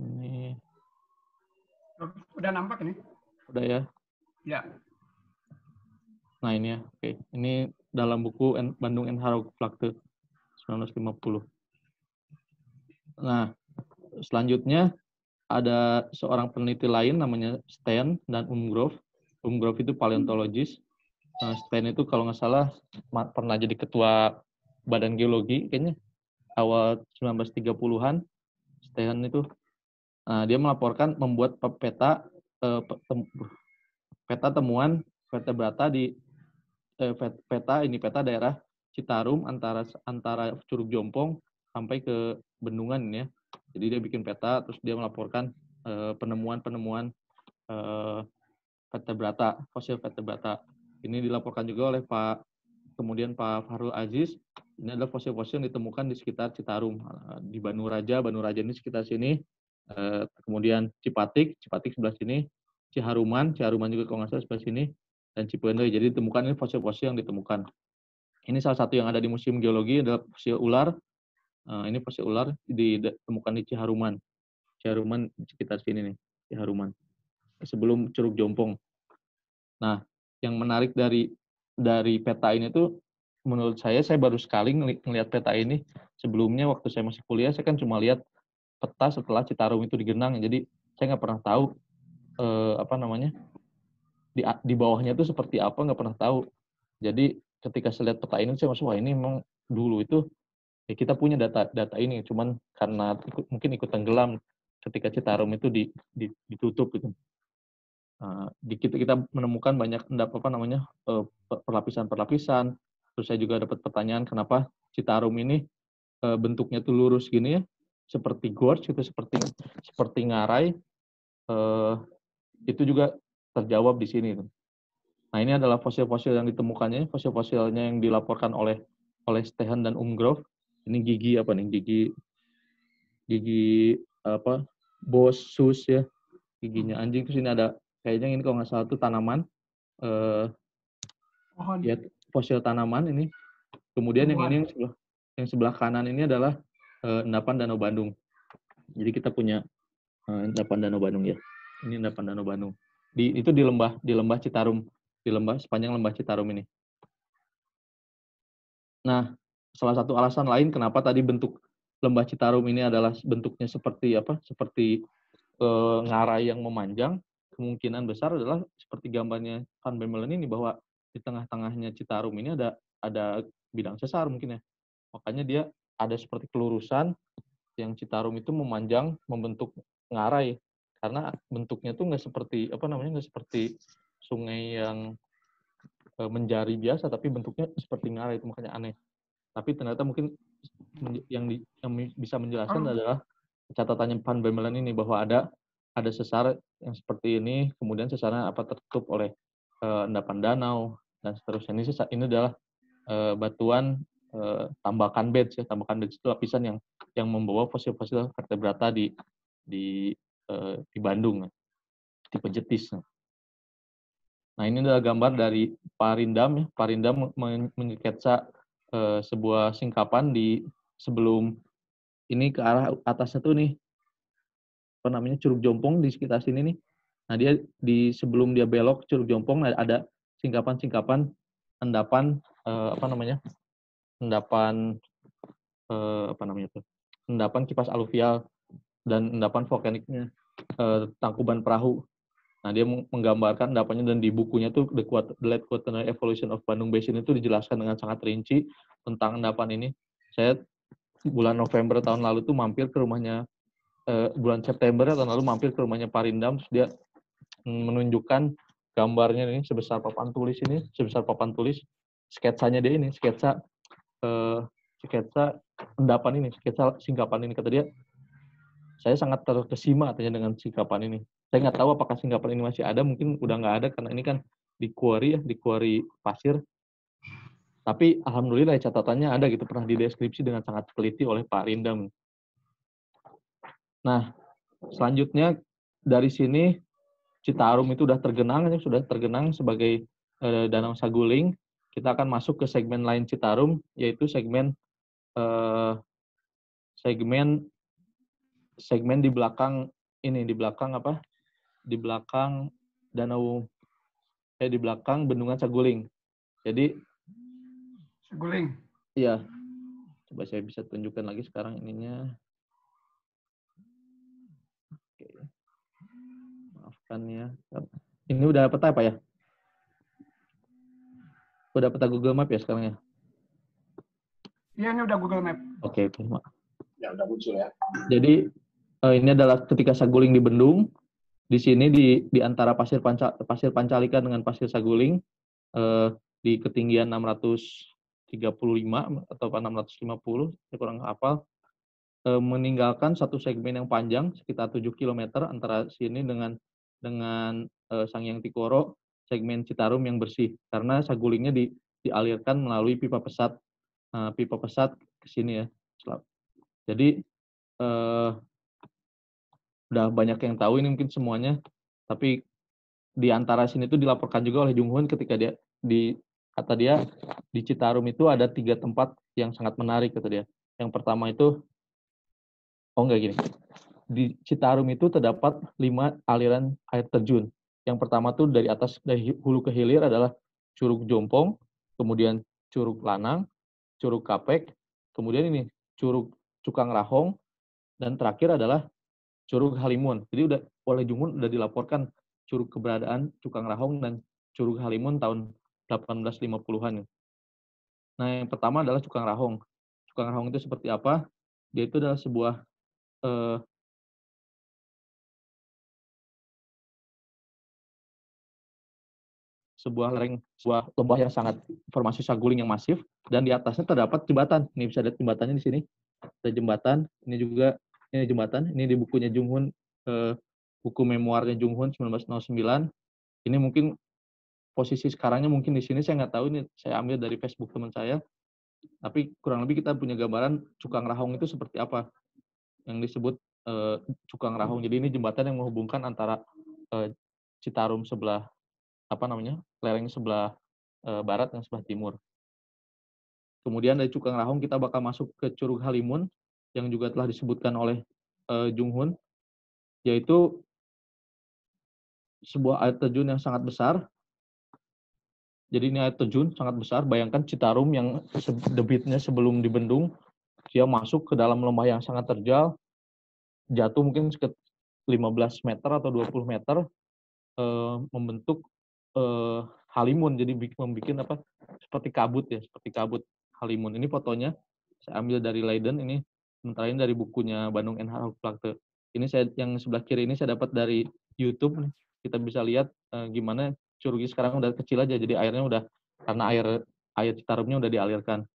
Ini Udah nampak ini? udah ya. Ya. Nah ini ya. Oke. Ini dalam buku Bandung and Harauplakte 1950. Nah, selanjutnya ada seorang peneliti lain namanya Steen dan Umgrove. Umgrove itu paleontologis. Steen itu kalau nggak salah pernah jadi ketua Badan Geologi kayaknya awal 1930-an. Steen itu dia melaporkan membuat peta temuan vertebrata di peta daerah Citarum antara Curug Jompong sampai ke Bendungan ini ya. Jadi dia bikin peta terus dia melaporkan penemuan vertebrata, fosil vertebrata. Ini dilaporkan juga oleh Pak Fahrul Aziz. Ini adalah fosil-fosil yang ditemukan di sekitar Citarum, di Banu Raja ini sekitar sini. Kemudian Cipatik sebelah sini, Ciharuman juga kalau nggak salah sebelah sini, dan Cipendei. Jadi ditemukan ini fosil-fosil yang ditemukan. Ini salah satu yang ada di Museum Geologi adalah fosil ular. Ini fosil ular ditemukan di Ciharuman sekitar sini nih, Ciharuman. Sebelum Curug Jompong. Nah, yang menarik dari peta ini tuh menurut saya baru sekali ngelihat peta ini. Sebelumnya waktu saya masih kuliah saya kan cuma lihat peta setelah Citarum itu digenang, jadi saya nggak pernah tahu di bawahnya itu seperti apa, nggak pernah tahu. Jadi ketika saya lihat peta ini saya masuk, wah ini memang dulu itu ya kita punya data ini, cuman karena mungkin ikut tenggelam ketika Citarum itu ditutup gitu. Kita menemukan banyak perlapisan. Terus saya juga dapat pertanyaan kenapa Citarum ini bentuknya tuh lurus gini ya, seperti gorge gitu, seperti ngarai. Itu juga terjawab di sini. Nah, ini adalah fosil-fosil yang ditemukannya, fosil-fosilnya yang dilaporkan oleh Steen dan Umgrove. Ini gigi Bossus ya, giginya anjing. Terus ini ada kayaknya ini kalau nggak salah itu tanaman, ya fosil tanaman ini. Kemudian yang sebelah kanan ini adalah endapan Danau Bandung. Jadi kita punya endapan Danau Bandung ya. Ini endapan Danau Bandung. Itu di lembah Citarum, sepanjang lembah Citarum ini. Nah, salah satu alasan lain kenapa tadi bentuk lembah Citarum ini adalah bentuknya seperti ngarai yang memanjang, kemungkinan besar adalah seperti gambarnya Van Bemmelen ini, bahwa di tengah-tengahnya Citarum ini ada bidang sesar mungkin ya. Makanya dia ada seperti kelurusan yang Citarum itu memanjang membentuk ngarai, karena bentuknya tuh nggak seperti sungai yang menjari biasa, tapi bentuknya seperti ngarai, itu makanya aneh. Tapi ternyata mungkin yang bisa menjelaskan adalah catatannya Van Bemmelen ini, bahwa ada sesar yang seperti ini, kemudian sesarnya tertutup oleh endapan danau dan seterusnya. Ini adalah batuan tambakan beds ya. Tambakan beds itu lapisan yang membawa fosil-fosil vertebrata di Bandung, tipe jetis. Nah, ini adalah gambar dari Parindam ya. Parindam menyeketsa sebuah singkapan di sebelum ini ke arah atasnya tuh nih, Curug Jompong di sekitar sini nih. Nah, dia sebelum dia belok Curug Jompong ada singkapan-singkapan endapan endapan kipas aluvial dan endapan volkaniknya, Tangkuban Perahu. Nah, dia menggambarkan endapannya, dan di bukunya tuh The Late Quaternary Evolution of Bandung Basin itu dijelaskan dengan sangat rinci tentang endapan ini. Saya bulan November tahun lalu tuh mampir ke rumahnya, bulan September tahun lalu mampir ke rumahnya Parindam, terus dia menunjukkan gambarnya ini sebesar papan tulis, sketsanya dia ini, sketsa endapan ini, sketsa singkapan ini. Kata dia, saya sangat terkesima katanya dengan singkapan ini. Saya nggak tahu apakah singkapan ini masih ada, mungkin udah nggak ada karena ini kan di quarry pasir. Tapi alhamdulillah catatannya ada gitu, pernah dideskripsi dengan sangat teliti oleh Pak Rindam. Nah, selanjutnya dari sini Citarum itu sudah tergenang sebagai Danau Saguling, kita akan masuk ke segmen lain Citarum, yaitu segmen segmen di belakang ini, di belakang apa? Di belakang di belakang Bendungan Saguling. Jadi Saguling. iya, coba saya bisa tunjukkan lagi sekarang ininya. Oke. Maafkan ya. Ini udah peta apa ya? Udah peta Google Map ya sekarang ya? Iya, ini udah Google Map. Oke. Ya udah muncul ya. Jadi ini adalah ketika Saguling dibendung. Di sini di antara pasir Pancalika dengan pasir Saguling di ketinggian 635 atau 650, saya kurang hafal, meninggalkan satu segmen yang panjang sekitar 7 km antara sini dengan Sangyang Tikoro, segmen Citarum yang bersih karena Sagulingnya dialirkan melalui pipa pesat ke sini ya. Jadi udah banyak yang tahu ini mungkin semuanya, tapi di antara sini tuh dilaporkan juga oleh Jung Hoon ketika kata dia di Citarum itu ada 3 tempat yang sangat menarik kata dia. Yang pertama itu di Citarum itu terdapat 5 aliran air terjun. Yang pertama tuh dari hulu ke hilir adalah Curug Jompong, kemudian Curug Lanang, Curug Kapek, kemudian ini Curug Cukang Rahong, dan terakhir adalah Curug Halimun. Jadi oleh Jung Hoon udah dilaporkan curug keberadaan Cukang Rahong dan Curug Halimun tahun 1850-an. Nah, yang pertama adalah Cukang Rahong. Cukang Rahong itu seperti apa? Dia itu adalah sebuah lembah yang sangat formasi Saguling yang masif, dan di atasnya terdapat jembatan. Ini bisa lihat jembatannya di sini. Ada jembatan. Ini jembatan. Ini di bukunya Jung Hoon, buku memoirnya Jung Hoon 1909. Ini mungkin posisi sekarangnya mungkin di sini saya nggak tahu, ini saya ambil dari Facebook teman saya. Tapi kurang lebih kita punya gambaran Cukang Rahong itu seperti apa yang disebut Cukang Rahong. Jadi ini jembatan yang menghubungkan antara Citarum sebelah lereng sebelah barat dan sebelah timur. Kemudian dari Cukang Rahong kita bakal masuk ke Curug Halimun yang juga telah disebutkan oleh Jung Hoon, yaitu sebuah air terjun yang sangat besar. Jadi ini air terjun sangat besar. Bayangkan Citarum yang debitnya sebelum dibendung, dia masuk ke dalam lembah yang sangat terjal, jatuh mungkin sekitar 15 meter atau 20 meter, membentuk halimun. Jadi membuat seperti kabut halimun. Ini fotonya saya ambil dari Leiden, ini sementara ini dari bukunya Bandung NH Hoogvlakte. Ini yang sebelah kiri ini saya dapat dari YouTube. Kita bisa lihat gimana curugnya sekarang udah kecil aja, jadi airnya udah, karena air Citarumnya udah dialirkan.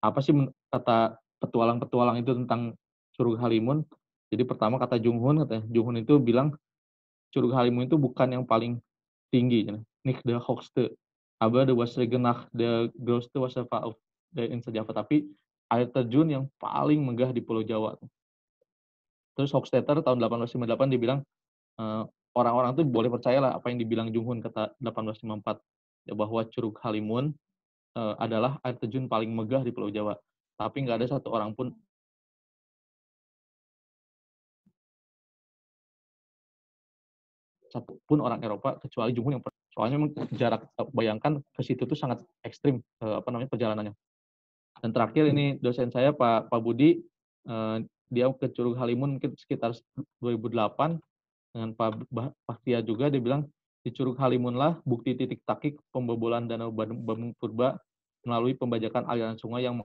Apa sih kata petualang itu tentang Curug Halimun? Jadi pertama kata Jung Hoon itu bilang Curug Halimun itu bukan yang paling tinggi, nicht der hochste, aber der Wasserige nach der größte Wasserfall der Insel Java, tapi air terjun yang paling megah di Pulau Jawa. Terus Hochstetter tahun 1858 dia bilang orang-orang tuh boleh percayalah apa yang dibilang Jung Hoon kata 1854, ya, bahwa Curug Halimun adalah air terjun paling megah di Pulau Jawa. Tapi nggak ada satu orang pun orang Eropa kecuali Jung Hoon yang soalnya memang jarak, bayangkan ke situ tuh sangat ekstrim perjalanannya. Dan terakhir ini dosen saya Pak Budi, dia ke Curug Halimun mungkin sekitar 2008 dengan Pak Tia juga, dia bilang di Curug Halimun lah bukti titik takik pembobolan Danau Bandung Purba melalui pembajakan aliran sungai yang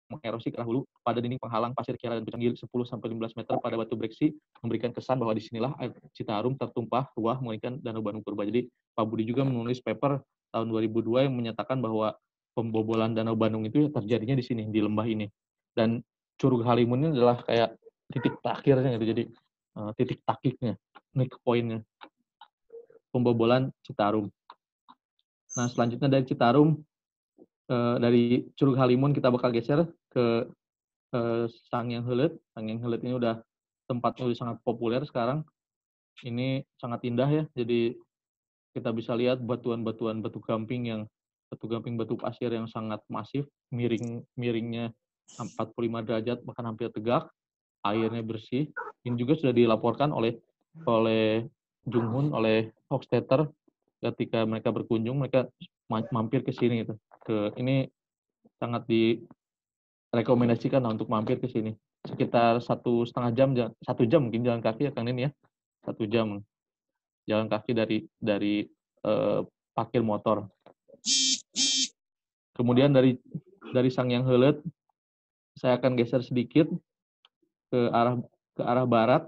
mengerosi ke hulu pada dinding penghalang pasir Kiara dan Pucang Gili 10-15 meter pada batu breksi, memberikan kesan bahwa disinilah air Citarum tertumpah ruah mengalirkan Danau Bandung Purba. Jadi Pak Budi juga menulis paper tahun 2002 yang menyatakan bahwa pembobolan Danau Bandung itu terjadinya di sini, di lembah ini. Dan Curug Halimun ini adalah kayak titik terakhirnya gitu, jadi titik takiknya, nick point-nya pembobolan Citarum. Nah, selanjutnya dari Citarum, dari Curug Halimun kita bakal geser ke Sangyang Heuleut. Sangyang Heuleut ini udah tempatnya udah sangat populer sekarang. Ini sangat indah ya. Jadi kita bisa lihat batuan-batuan batu gamping batu pasir yang sangat masif, miringnya 45 derajat bahkan hampir tegak, airnya bersih. Ini juga sudah dilaporkan oleh Junghun, oleh Hofstadter ketika mereka berkunjung, mereka mampir ke sini gitu. Ini sangat direkomendasikan untuk mampir ke sini. Sekitar 1,5 jam, 1 jam mungkin jalan kaki ya Kang Nin ya. 1 jam jalan kaki dari parkir motor. Kemudian dari Sangyang Heuleut saya akan geser sedikit ke arah barat.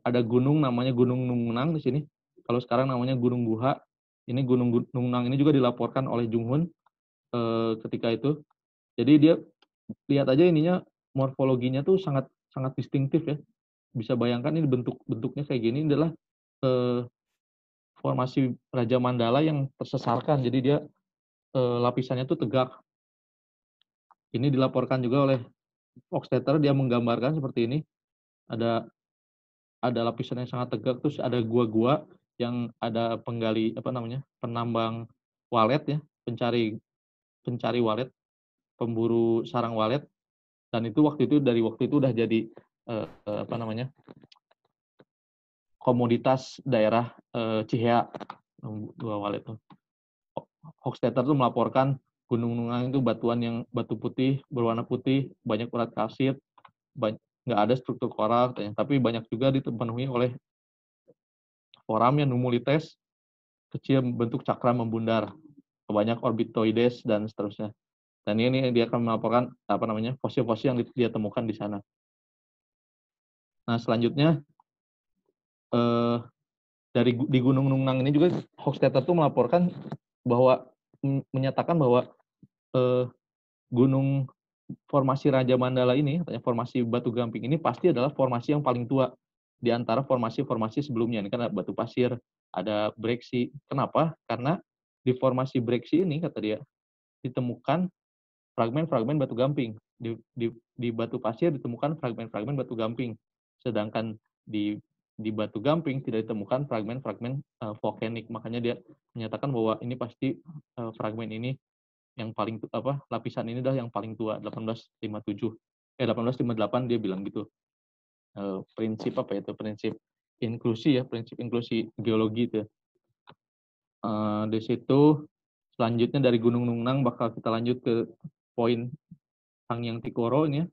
Ada gunung namanya Gunung Nungnang di sini. Kalau sekarang namanya Gunung Guha. Ini Gunung Nungnang ini juga dilaporkan oleh Junghun ketika itu. Jadi dia lihat aja ininya, morfologinya tuh sangat sangat distintif ya. Bisa bayangkan ini bentuknya kayak gini, ini adalah formasi Raja Mandala yang tersesarkan. Jadi dia lapisannya tuh tegak. Ini dilaporkan juga oleh Hofstadter, dia menggambarkan seperti ini. Ada lapisan yang sangat tegak, terus ada gua-gua yang ada penambang walet ya, pencari walet, pemburu sarang walet, dan dari waktu itu udah jadi komoditas daerah Cihea, dua walet tuh. Hofstadter tuh melaporkan Gunung Nungang itu batu putih, berwarna putih, banyak urat kalsit, nggak ada struktur koral, tapi banyak juga dipenuhi oleh foramen numulites kecil bentuk cakra membundar, banyak orbitoides dan seterusnya. Dan ini dia akan melaporkan fosil-fosil yang dia temukan di sana. Nah selanjutnya di Gunung Nungnang ini juga Hofstadter tuh melaporkan menyatakan bahwa gunung formasi Raja Mandala ini, formasi batu gamping ini pasti adalah formasi yang paling tua di antara formasi-formasi sebelumnya. Ini kan ada batu pasir, ada breksi. Kenapa? Karena di formasi breksi ini, kata dia, ditemukan fragmen-fragmen batu gamping. Di batu pasir ditemukan fragmen-fragmen batu gamping. Sedangkan di batu gamping tidak ditemukan fragmen-fragmen volkanik. Makanya dia menyatakan bahwa ini pasti fragmen ini yang paling lapisan ini dah yang paling tua, 1858 dia bilang gitu. Prinsip inklusi geologi itu. Di situ selanjutnya dari Gunung Nungnang bakal kita lanjut ke poin Sangyang Tikoro ini ya.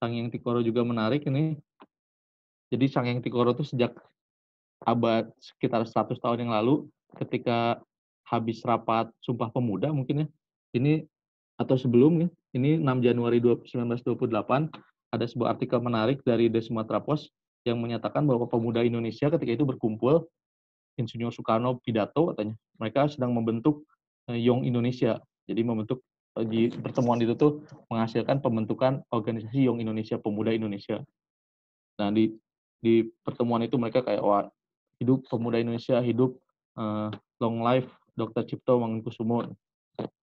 Sangyang Tikoro juga menarik ini. Jadi Sangyang Tikoro itu sejak abad sekitar 100 tahun yang lalu ketika habis rapat Sumpah Pemuda mungkin ya. Ini atau sebelumnya, ini 6 Januari 1928 ada sebuah artikel menarik dari The Sumatra Post yang menyatakan bahwa pemuda Indonesia ketika itu berkumpul, Insinyur Soekarno pidato katanya, mereka sedang membentuk Young Indonesia. Jadi di pertemuan itu tuh menghasilkan pembentukan organisasi Young Indonesia, Pemuda Indonesia. Nah di pertemuan itu mereka kayak hidup pemuda Indonesia, hidup long life Dr. Cipto Mangunkusumo.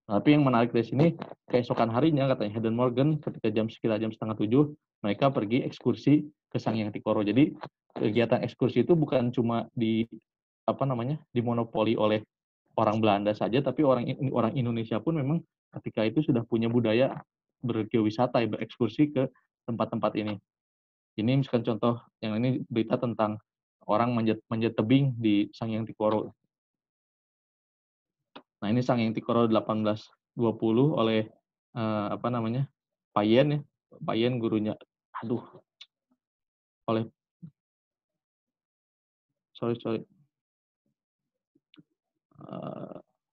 Tapi yang menarik dari sini, keesokan harinya katanya Hayden Morgan ketika sekitar jam 6:30 mereka pergi ekskursi ke Sangyang Tikoro. Jadi kegiatan ekskursi itu bukan cuma dimonopoli oleh orang Belanda saja, tapi orang Indonesia pun memang ketika itu sudah punya budaya bergeowisata, berekskursi ke tempat-tempat ini. Ini misalkan contoh yang ini berita tentang orang manjat tebing di Sangyang Tikoro. Nah, ini Sangyang Tikoro 1820 oleh Payen ya. Payen gurunya.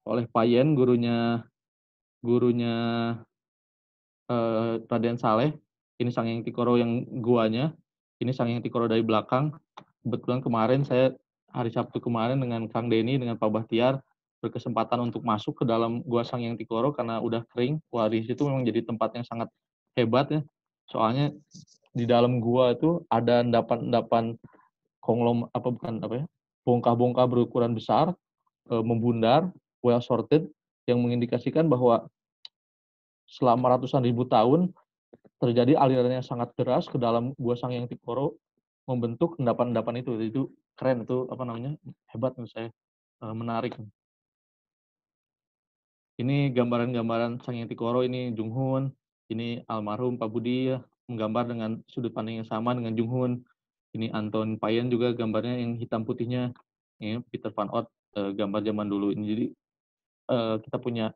Oleh Payen gurunya Raden Saleh. Ini Sangyang Tikoro yang guanya. Ini Sangyang Tikoro dari belakang. Kebetulan kemarin hari Sabtu kemarin dengan Kang Denny dengan Pak Bahtiar berkesempatan untuk masuk ke dalam gua Sangyang Tikoro karena udah kering. Wah, di situ memang jadi tempat yang sangat hebat ya. Soalnya di dalam gua itu ada endapan-endapan bongkah-bongkah berukuran besar, membundar, well sorted, yang mengindikasikan bahwa selama ratusan ribu tahun terjadi alirannya sangat deras ke dalam Gua Sangyang Tikoro, membentuk endapan-endapan itu. Itu keren, itu apa namanya, hebat menurut saya, menarik. Ini gambaran-gambaran Sangyang Tikoro, ini Junghun, ini almarhum Pak Budi ya, menggambar dengan sudut pandang yang sama dengan Junghun. Ini Anton Payen juga gambarnya yang hitam putihnya. Ini Peter Van Ott, gambar zaman dulu. Ini jadi kita punya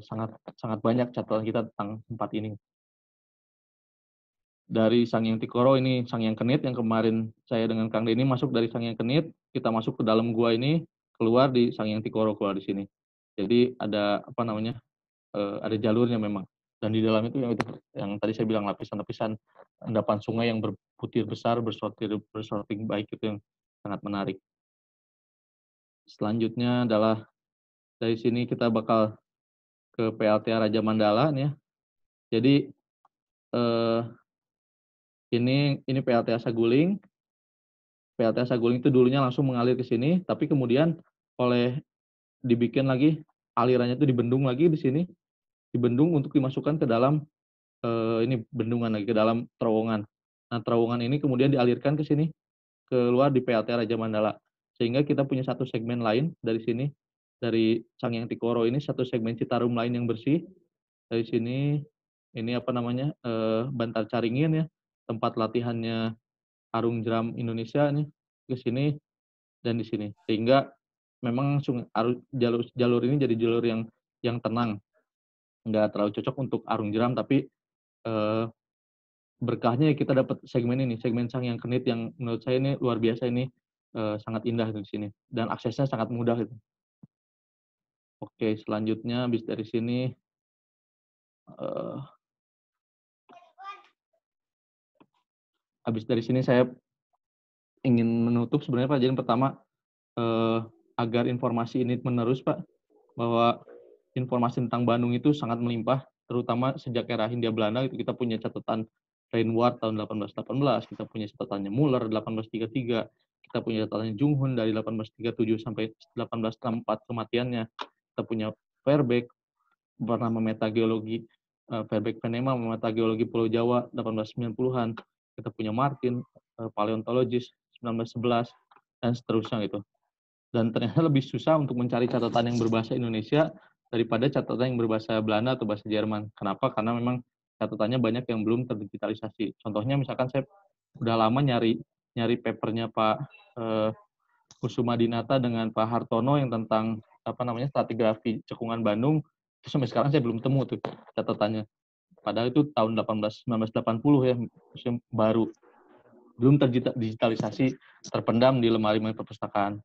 sangat sangat banyak catatan kita tentang tempat ini. Dari Sangyang Tikoro, ini Sangyang Kenit yang kemarin saya dengan Kang Denny masuk dari Sangyang Kenit, kita masuk ke dalam gua ini, keluar di Sangyang Tikoro, keluar di sini. Jadi ada apa namanya, ada jalurnya memang. Dan di dalam itu yang tadi saya bilang lapisan-lapisan endapan sungai yang berbutir besar, bersorting baik, itu yang sangat menarik. Selanjutnya adalah dari sini kita bakal ke PLTA Raja Mandala nih ya. Jadi ini PLTA Saguling. PLTA Saguling itu dulunya langsung mengalir ke sini, tapi kemudian dibikin lagi alirannya itu dibendung lagi di sini, dibendung untuk dimasukkan ke dalam ini bendungan lagi, ke dalam terowongan. Nah, terowongan ini kemudian dialirkan ke sini, keluar di PLTA Raja Mandala. Sehingga kita punya satu segmen lain dari sini, dari Sangyang Tikoro ini, satu segmen Citarum lain yang bersih. Dari sini, ini apa namanya, Bantar Caringin ya, tempat latihannya Arung Jeram Indonesia nih, ke sini dan di sini. Sehingga memang jalur ini jadi jalur yang tenang. Nggak terlalu cocok untuk Arung Jeram, tapi berkahnya kita dapat segmen ini, segmen Sangyang Kenit yang menurut saya ini luar biasa, ini sangat indah di sini dan aksesnya sangat mudah gitu. Oke, selanjutnya habis dari sini saya ingin menutup sebenarnya Pak. Jadi pertama agar informasi ini menerus Pak, bahwa informasi tentang Bandung itu sangat melimpah, terutama sejak era Hindia Belanda itu kita punya catatan Reinward tahun 1818, kita punya catatannya Muller 1833, kita punya catatannya Junghun dari 1837 sampai 1864 kematiannya, kita punya Verbeek bernama Metageologi, Verbeek Venema Metageologi Pulau Jawa 1890-an, kita punya Martin, paleontologis 1911, dan seterusnya gitu. Dan ternyata lebih susah untuk mencari catatan yang berbahasa Indonesia daripada catatan yang berbahasa Belanda atau bahasa Jerman. Kenapa? Karena memang catatannya banyak yang belum terdigitalisasi. Contohnya misalkan saya udah lama nyari papernya Pak Kusuma Dinata dengan Pak Hartono yang tentang apa namanya stratigrafi cekungan Bandung, itu sampai sekarang saya belum temu tuh catatannya. Padahal itu tahun 1980 ya, museum baru. Belum terdigitalisasi, terpendam di lemari perpustakaan.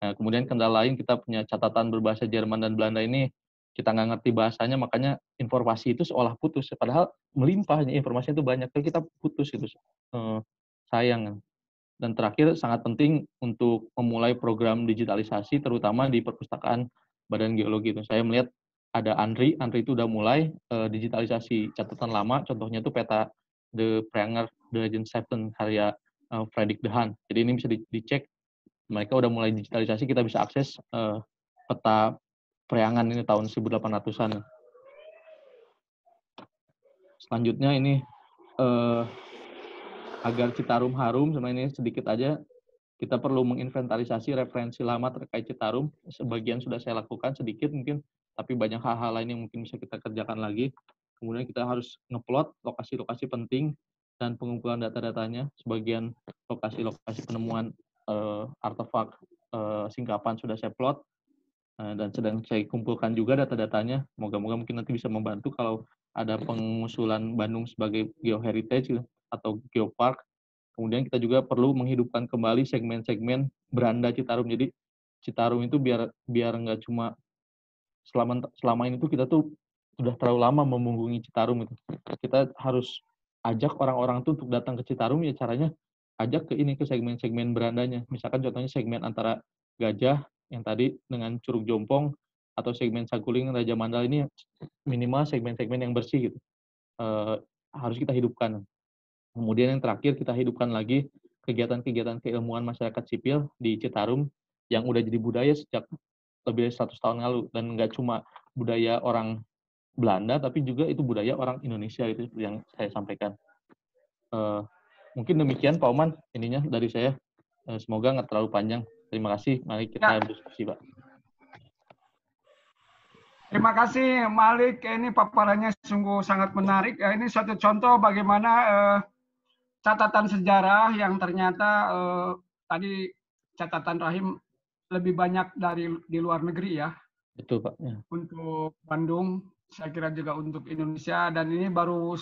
Nah, kemudian kendala lain, kita punya catatan berbahasa Jerman dan Belanda ini, kita nggak ngerti bahasanya, makanya informasi itu seolah putus. Padahal melimpah, informasi itu banyak, tapi kita putus itu. Sayang. Dan terakhir, sangat penting untuk memulai program digitalisasi, terutama di perpustakaan Badan Geologi. Itu saya melihat ada Andri itu udah mulai digitalisasi catatan lama, contohnya itu peta The Pranger, The Legend Seven, karya Fredrik Dehaan. Jadi ini bisa dicek, mereka udah mulai digitalisasi, kita bisa akses peta Priangan ini tahun 1800-an. Selanjutnya ini agar Citarum harum, sebenarnya ini sedikit aja, kita perlu menginventarisasi referensi lama terkait Citarum. Sebagian sudah saya lakukan, sedikit mungkin, tapi banyak hal-hal lain yang mungkin bisa kita kerjakan lagi. Kemudian kita harus ngeplot lokasi-lokasi penting dan pengumpulan data-datanya. Sebagian lokasi-lokasi penemuan artefak singkapan sudah saya plot, dan sedang saya kumpulkan juga data-datanya. Moga-moga mungkin nanti bisa membantu kalau ada pengusulan Bandung sebagai geoheritage atau geopark. Kemudian kita juga perlu menghidupkan kembali segmen-segmen beranda Citarum. Jadi Citarum itu biar nggak cuma selama ini tuh kita tuh sudah terlalu lama memunggungi Citarum itu. Kita harus ajak orang-orang tuh untuk datang ke Citarum, ya caranya ajak ke segmen-segmen berandanya. Misalkan contohnya segmen antara Gajah yang tadi dengan Curug Jompong, atau segmen Saguling Raja Mandala, ini minimal segmen-segmen yang bersih gitu. Harus kita hidupkan. Kemudian yang terakhir, kita hidupkan lagi kegiatan-kegiatan keilmuan masyarakat sipil di Citarum yang udah jadi budaya sejak lebih dari 100 tahun lalu, dan nggak cuma budaya orang Belanda, tapi juga itu budaya orang Indonesia itu yang saya sampaikan. Mungkin demikian Pak Oman ininya dari saya. Semoga nggak terlalu panjang. Terima kasih. Mari kita berdiskusi, Pak. Terima kasih Malik, ini paparannya sungguh sangat menarik. Ini satu contoh bagaimana catatan sejarah yang ternyata tadi catatan Rahim lebih banyak dari di luar negeri ya. Betul Pak. Ya. Untuk Bandung, saya kira juga untuk Indonesia, dan ini baru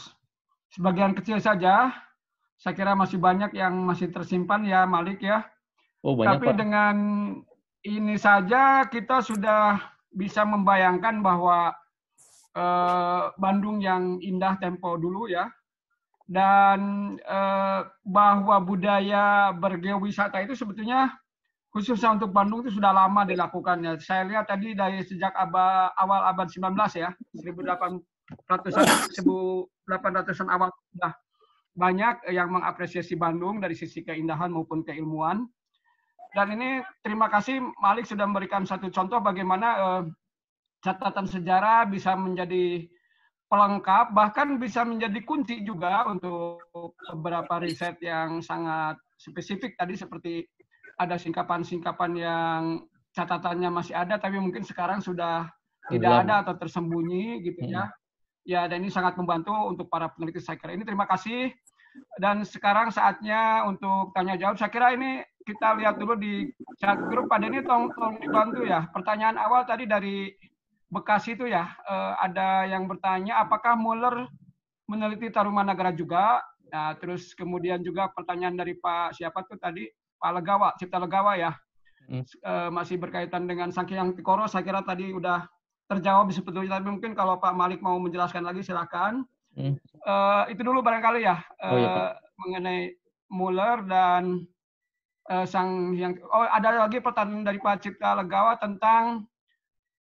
sebagian kecil saja. Saya kira masih banyak yang masih tersimpan ya Malik ya. Oh banyak Tapi Pak. dengan ini saja kita sudah bisa membayangkan bahwa Bandung yang indah tempo dulu ya, dan bahwa budaya bergeowisata itu sebetulnya khususnya untuk Bandung itu sudah lama dilakukannya. Saya lihat tadi dari sejak awal abad 19 ya, 1800-an awal sudah banyak yang mengapresiasi Bandung dari sisi keindahan maupun keilmuan. Dan ini terima kasih Malik sudah memberikan satu contoh bagaimana catatan sejarah bisa menjadi pelengkap, bahkan bisa menjadi kunci juga untuk beberapa riset yang sangat spesifik tadi, seperti ada singkapan-singkapan yang catatannya masih ada tapi mungkin sekarang sudah tidak ada atau tersembunyi gitu ya. Ya, dan ini sangat membantu untuk para peneliti saya kira. Ini terima kasih. Dan sekarang saatnya untuk tanya jawab. Saya kira ini kita lihat dulu di chat grup. Pak Denny tolong dibantu ya. Pertanyaan awal tadi dari Bekasi itu ya, ada yang bertanya apakah Muller meneliti Tarumanagara juga. Nah, terus kemudian juga pertanyaan dari Pak siapa tuh tadi, Pak Legawa, Cipta Legawa ya, masih berkaitan dengan Sanghyang Tikoro. Saya kira tadi udah terjawab sebetulnya, tapi mungkin kalau Pak Malik mau menjelaskan lagi silakan. Itu dulu barangkali ya, mengenai Muller dan ada lagi pertanyaan dari Pak Cipta Legawa tentang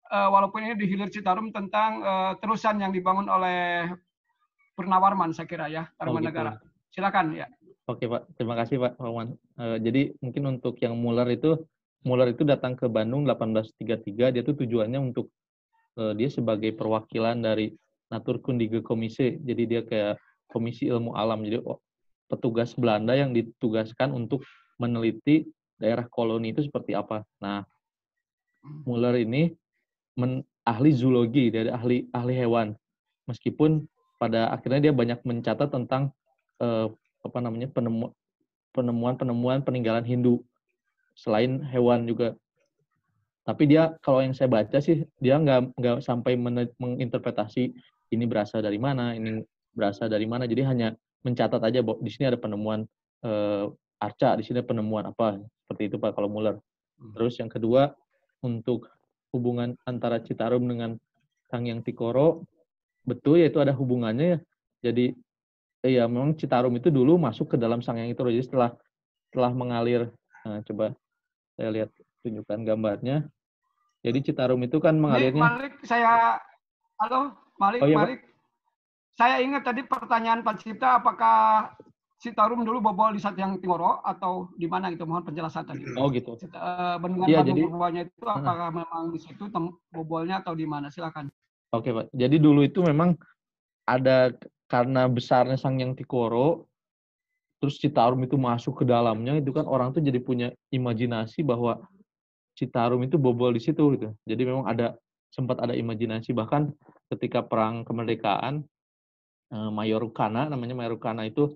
walaupun ini di Hilir Citarum tentang terusan yang dibangun oleh Purnawarman saya kira ya, Tarumanagara. Gitu. Silakan ya. Oke Pak, terima kasih Pak Wawan. Jadi mungkin untuk yang Muller itu datang ke Bandung 1833, dia tuh tujuannya untuk dia sebagai perwakilan dari Naturkundige Komisi, jadi dia kayak komisi ilmu alam, jadi petugas Belanda yang ditugaskan untuk meneliti daerah koloni itu seperti apa. Nah, Muller ini ahli zoologi, dari ahli hewan, meskipun pada akhirnya dia banyak mencatat tentang penemuan peninggalan Hindu selain hewan juga. Tapi dia, kalau yang saya baca sih, dia nggak sampai menginterpretasi ini berasal dari mana, ini berasal dari mana. Jadi hanya mencatat aja bahwa di sini ada penemuan arca, di sini ada penemuan apa, seperti itu Pak kalau Muller. Terus yang kedua, untuk hubungan antara Citarum dengan Sanghyang Tikoro, betul yaitu ada hubungannya ya. Jadi ya memang Citarum itu dulu masuk ke dalam Sanghyang Tikoro. Jadi setelah mengalir, coba saya lihat tunjukkan gambarnya. Jadi Citarum itu kan mengalirnya. Malik, Malik. Pak? Saya ingat tadi pertanyaan Pak Cipta, apakah Citarum dulu bobol di Sanghyang Tikoro atau di mana gitu, mohon penjelasan tadi. Oh gitu. Bendungan Bandung Purwanya itu apakah memang di situ bobolnya atau di mana? Silakan. Oke Pak. Jadi dulu itu memang ada, karena besarnya Sanghyang Tikoro, terus Citarum itu masuk ke dalamnya, itu kan orang tuh jadi punya imajinasi bahwa Citarum itu bobol di situ gitu. Jadi memang sempat ada imajinasi, bahkan ketika perang kemerdekaan, Mayor Rukana itu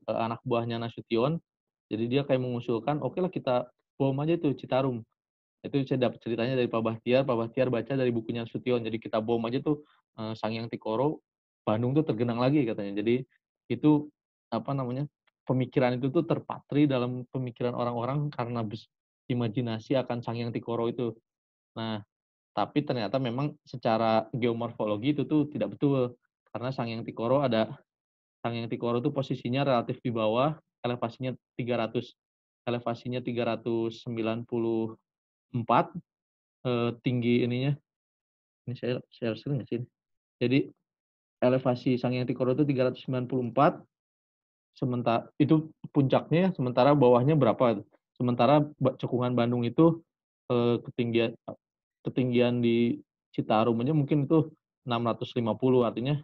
anak buahnya Nasution. Jadi dia kayak mengusulkan, oke lah kita bom aja tuh Citarum. Itu saya dapat ceritanya dari Pak Bahtiar baca dari bukunya Nasution. Jadi kita bom aja tuh Sanghyang Tikoro, Bandung tuh tergenang lagi katanya. Jadi itu pemikiran itu tuh terpatri dalam pemikiran orang-orang karena imajinasi akan Sanghyang Tikoro itu. Nah, tapi ternyata memang secara geomorfologi itu tuh tidak betul, karena Sanghyang Tikoro itu posisinya relatif di bawah, elevasinya 394, tinggi ininya. Ini saya sering nggak sih? Jadi elevasi Sanghyang Tikoro itu 394, sementara itu puncaknya, sementara bawahnya berapa? Sementara cekungan Bandung itu ketinggian di Citarum aja mungkin itu 650, artinya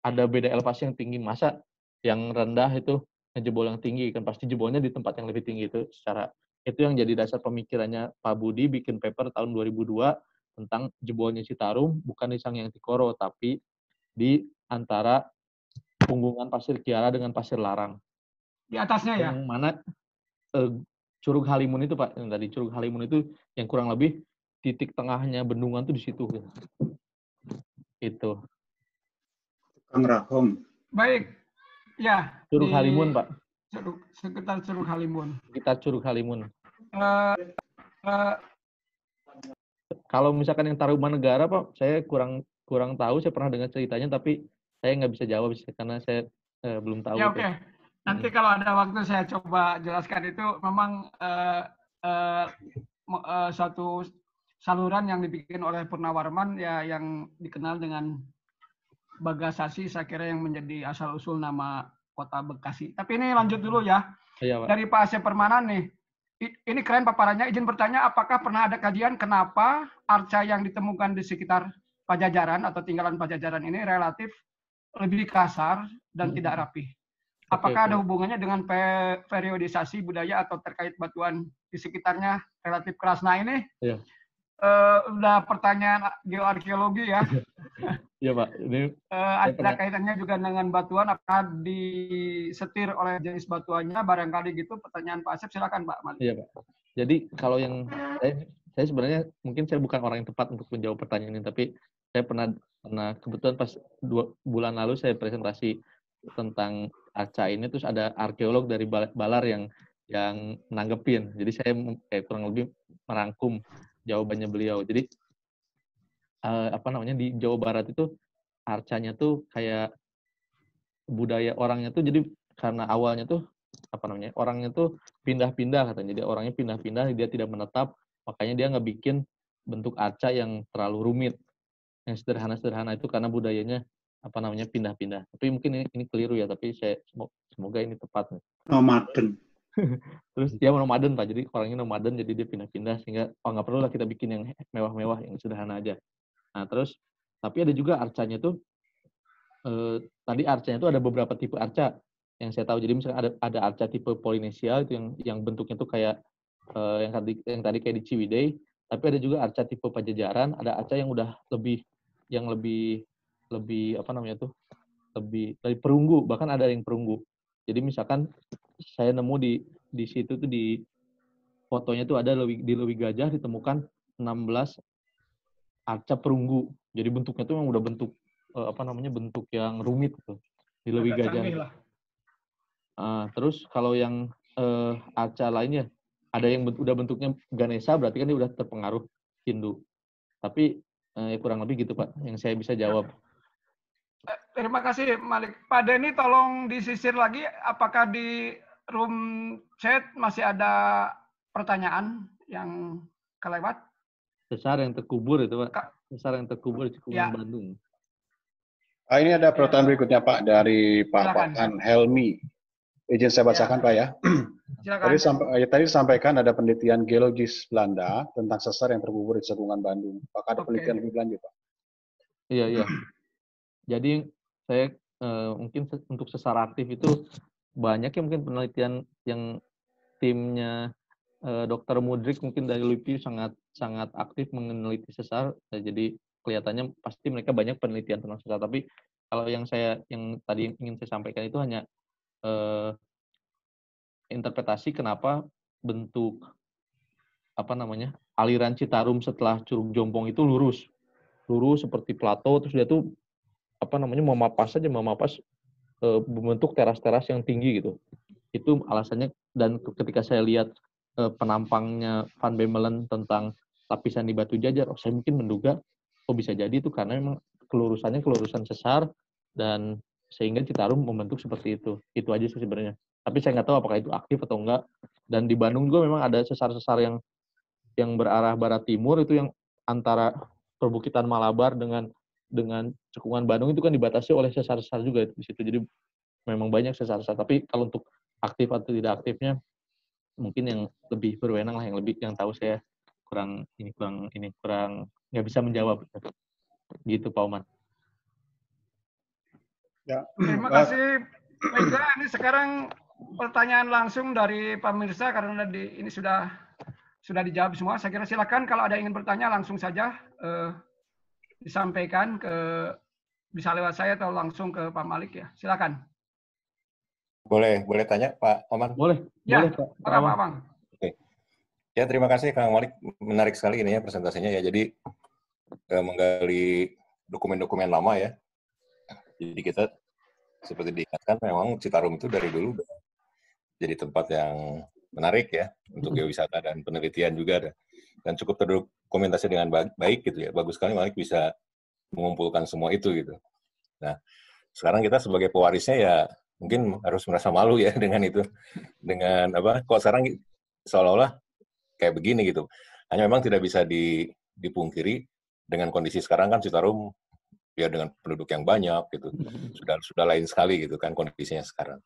ada beda elevasi yang tinggi. Masa yang rendah itu ngejebol yang tinggi, kan pasti jebolnya di tempat yang lebih tinggi. Itu yang jadi dasar pemikirannya Pak Budi bikin paper tahun 2002 tentang jebolnya Citarum bukan di Sanghyang Tikoro tapi di antara punggungan Pasir Kiara dengan Pasir Larang. Di atasnya ya? Yang mana Curug Halimun itu Pak, yang tadi Curug Halimun itu yang kurang lebih titik tengahnya bendungan tuh di situ. Itu. Kang Rahom. Baik. Ya. Curug Halimun Pak. Sekitar Curug Halimun. Sekitar Curug Halimun. Kalau misalkan yang Tarumanegara Pak, saya kurang tahu. Saya pernah dengar ceritanya, tapi saya nggak bisa jawab karena saya belum tahu. Ya oke. Nanti kalau ada waktu saya coba jelaskan itu. Memang suatu saluran yang dibikin oleh Purnawarman ya, yang dikenal dengan Bagasasi, saya kira yang menjadi asal usul nama kota Bekasi. Tapi ini lanjut dulu ya. Iya, Pak. Dari Pak Asep Permanan nih. Ini keren paparannya. Izin bertanya, apakah pernah ada kajian kenapa arca yang ditemukan di sekitar Pajajaran atau tinggalan Pajajaran ini relatif lebih kasar dan tidak rapi? Apakah ada hubungannya dengan periodisasi budaya atau terkait batuan di sekitarnya relatif keras? Nah ini udah pertanyaan geoarkeologi ya. Iya Pak. Ini ada kaitannya juga dengan batuan. Apakah disetir oleh jenis batuannya? Barangkali gitu. Pertanyaan Pak Asep, silakan Pak Malik. Iya Pak. Jadi kalau yang saya sebenarnya mungkin saya bukan orang yang tepat untuk menjawab pertanyaan ini, tapi saya pernah kebetulan pas 2 bulan lalu saya presentasi tentang arca ini, terus ada arkeolog dari Balar yang nanggepin. Jadi saya kurang lebih merangkum jawabannya beliau. Jadi di Jawa Barat itu arcanya tuh kayak budaya orangnya tuh, jadi karena awalnya tuh orangnya tuh pindah-pindah katanya. Jadi orangnya pindah-pindah, dia tidak menetap, makanya dia nggak bikin bentuk arca yang terlalu rumit, yang sederhana-sederhana itu karena budayanya pindah-pindah. Tapi mungkin ini keliru ya, tapi saya semoga ini tepat. Nomaden. Terus dia nomaden Pak, jadi orangnya nomaden, jadi dia pindah-pindah sehingga nggak perlu lah kita bikin yang mewah-mewah, yang sederhana aja. Nah terus tapi ada juga arcanya tuh tadi arcanya tuh ada beberapa tipe arca yang saya tahu. Jadi misalnya ada arca tipe Polinesia itu yang bentuknya tuh kayak yang tadi kayak di Ciwidey. Tapi ada juga arca tipe Pajajaran, ada arca yang udah lebih perunggu, bahkan ada yang perunggu. Jadi misalkan saya nemu di situ tuh di fotonya tuh ada di Lewi Gajah ditemukan 16 arca perunggu. Jadi bentuknya tuh memang udah bentuk bentuk yang rumit gitu di Lewi Gajah. Terus kalau yang arca lainnya ada yang udah bentuknya Ganesha, berarti kan dia udah terpengaruh Hindu. Tapi kurang lebih gitu Pak yang saya bisa jawab. Terima kasih Malik. Pak Denny tolong disisir lagi, apakah di room chat masih ada pertanyaan yang kelewat? Sesar yang terkubur itu Pak. Sesar yang terkubur di Cikungan Bandung. Ini ada pertanyaan berikutnya Pak dari Pak Pakan Helmi. Izin saya bacakan Pak ya. Tadi disampaikan ada penelitian geologis Belanda tentang sesar yang terkubur di Cekungan Bandung. Apakah ada penelitian lebih lanjut Pak? Iya. Jadi saya mungkin untuk sesar aktif itu banyak ya, mungkin penelitian yang timnya Dr. Mudrik mungkin dari LIPI sangat aktif meneliti sesar. Jadi kelihatannya pasti mereka banyak penelitian tentang sesar. Tapi kalau yang tadi ingin saya sampaikan itu hanya interpretasi kenapa bentuk aliran Citarum setelah Curug Jompong itu lurus seperti plato, terus dia tuh memapas membentuk teras-teras yang tinggi gitu. Itu alasannya. Dan ketika saya lihat penampangnya Van Bemmelen tentang lapisan di batu jajar, saya mungkin menduga bisa jadi itu karena memang kelurusan sesar dan sehingga Citarum membentuk seperti itu. Itu aja sih sebenarnya. Tapi saya nggak tahu apakah itu aktif atau enggak. Dan di Bandung juga memang ada sesar-sesar yang berarah barat timur, itu yang antara perbukitan Malabar dengan Cekungan Bandung itu kan dibatasi oleh sesar-sesar juga di situ. Jadi memang banyak sesar-sesar. Tapi kalau untuk aktif atau tidak aktifnya mungkin yang lebih berwenang lah, yang tahu saya kurang nggak bisa menjawab. Gitu Pak Oman. Ya. Terima kasih. Baiklah, ini sekarang pertanyaan langsung dari pemirsa karena ini sudah dijawab semua. Saya kira silakan kalau ada yang ingin bertanya langsung saja disampaikan bisa lewat saya atau langsung ke Pak Malik ya. Silakan. Boleh tanya Pak Oman? Boleh. Ya, Boleh Pak Pak Bang. Oke. Ya, terima kasih Kang Malik. Menarik sekali ini ya presentasinya ya. Jadi menggali dokumen-dokumen lama ya. Jadi kita seperti diingatkan memang Citarum itu dari dulu jadi tempat yang menarik ya untuk geowisata dan penelitian juga ada. Dan cukup terdokumentasi dengan baik gitu ya. Bagus sekali Malik bisa mengumpulkan semua itu gitu. Nah, sekarang kita sebagai pewarisnya ya mungkin harus merasa malu ya dengan itu. Dengan kok sekarang seolah-olah kayak begini gitu. Hanya memang tidak bisa dipungkiri dengan kondisi sekarang kan Citarum ya dengan penduduk yang banyak gitu. Sudah lain sekali gitu kan kondisinya sekarang.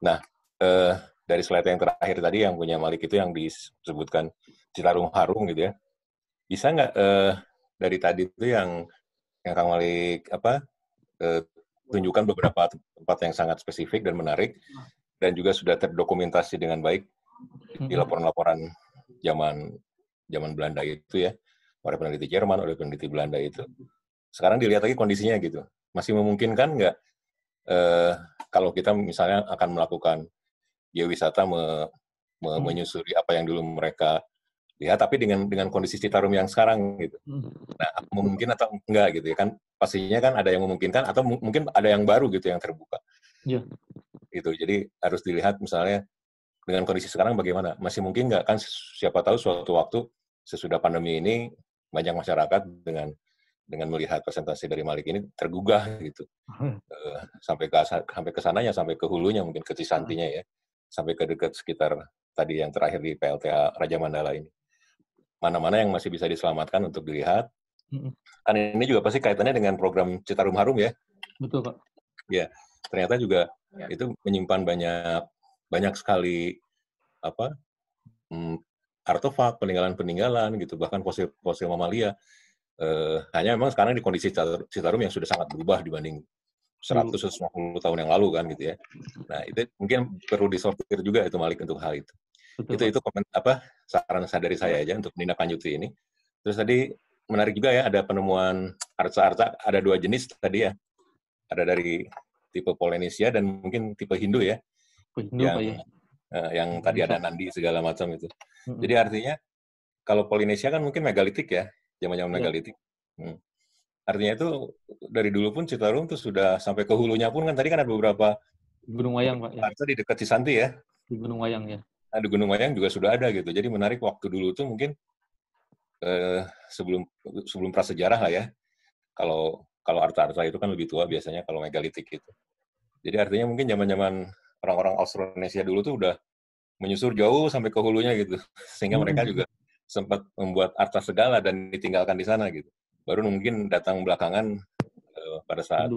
Nah, dari slide yang terakhir tadi yang punya Malik itu yang disebutkan Citarum Harum gitu ya. Bisa nggak dari tadi itu yang Kang Malik tunjukkan beberapa tempat yang sangat spesifik dan menarik dan juga sudah terdokumentasi dengan baik di laporan-laporan zaman Belanda itu ya, oleh peneliti Jerman, oleh peneliti Belanda itu. Sekarang dilihat lagi kondisinya gitu, masih memungkinkan nggak kalau kita misalnya akan melakukan geowisata menyusuri apa yang dulu mereka lihat, tapi dengan kondisi Citarum yang sekarang gitu. Nah, mungkin atau enggak gitu ya kan? Pastinya kan ada yang memungkinkan atau mungkin ada yang baru gitu yang terbuka. Iya. Gitu. Jadi harus dilihat misalnya dengan kondisi sekarang bagaimana? Masih mungkin nggak kan? Siapa tahu suatu waktu sesudah pandemi ini banyak masyarakat dengan melihat presentasi dari Malik ini tergugah gitu. Sampai ke sananya, sampai ke hulunya, mungkin ke Cisantinya ya. Sampai ke dekat sekitar tadi yang terakhir di PLTA Raja Mandala ini. Mana-mana yang masih bisa diselamatkan untuk dilihat. Kan ini juga pasti kaitannya dengan program Citarum Harum ya. Betul Pak. Ya, ternyata juga itu menyimpan banyak sekali artefak, peninggalan-peninggalan gitu, bahkan fosil mamalia. Hanya memang sekarang di kondisi Citarum yang sudah sangat berubah dibanding 150 tahun yang lalu kan gitu ya. Nah, itu mungkin perlu disortir juga itu Malik untuk hal itu. Betul, itu saran dari saya aja untuk menindaklanjuti ini. Terus tadi menarik juga ya, ada penemuan arca-arca, ada 2 jenis tadi ya. Ada dari tipe Polynesia dan mungkin tipe Hindu ya. Hindu, yang tadi ada Nandi segala macam itu. Jadi artinya kalau Polynesia kan mungkin megalitik ya, zaman-zaman megalitik. Artinya itu dari dulu pun Citarum tuh sudah sampai ke hulunya pun kan tadi kan ada beberapa Gunung Wayang Pak ya. Arca di dekat Cisanti ya. Di Gunung Wayang ya. Nah, di Gunung Wayang juga sudah ada gitu. Jadi menarik waktu dulu tuh mungkin sebelum prasejarah lah ya. Kalau arca-arca itu kan lebih tua biasanya kalau megalitik itu. Jadi artinya mungkin zaman-zaman orang-orang Austronesia dulu tuh udah menyusur jauh sampai ke hulunya gitu. Sehingga mereka juga sempat membuat arca segala dan ditinggalkan di sana gitu. Baru mungkin datang belakangan pada saat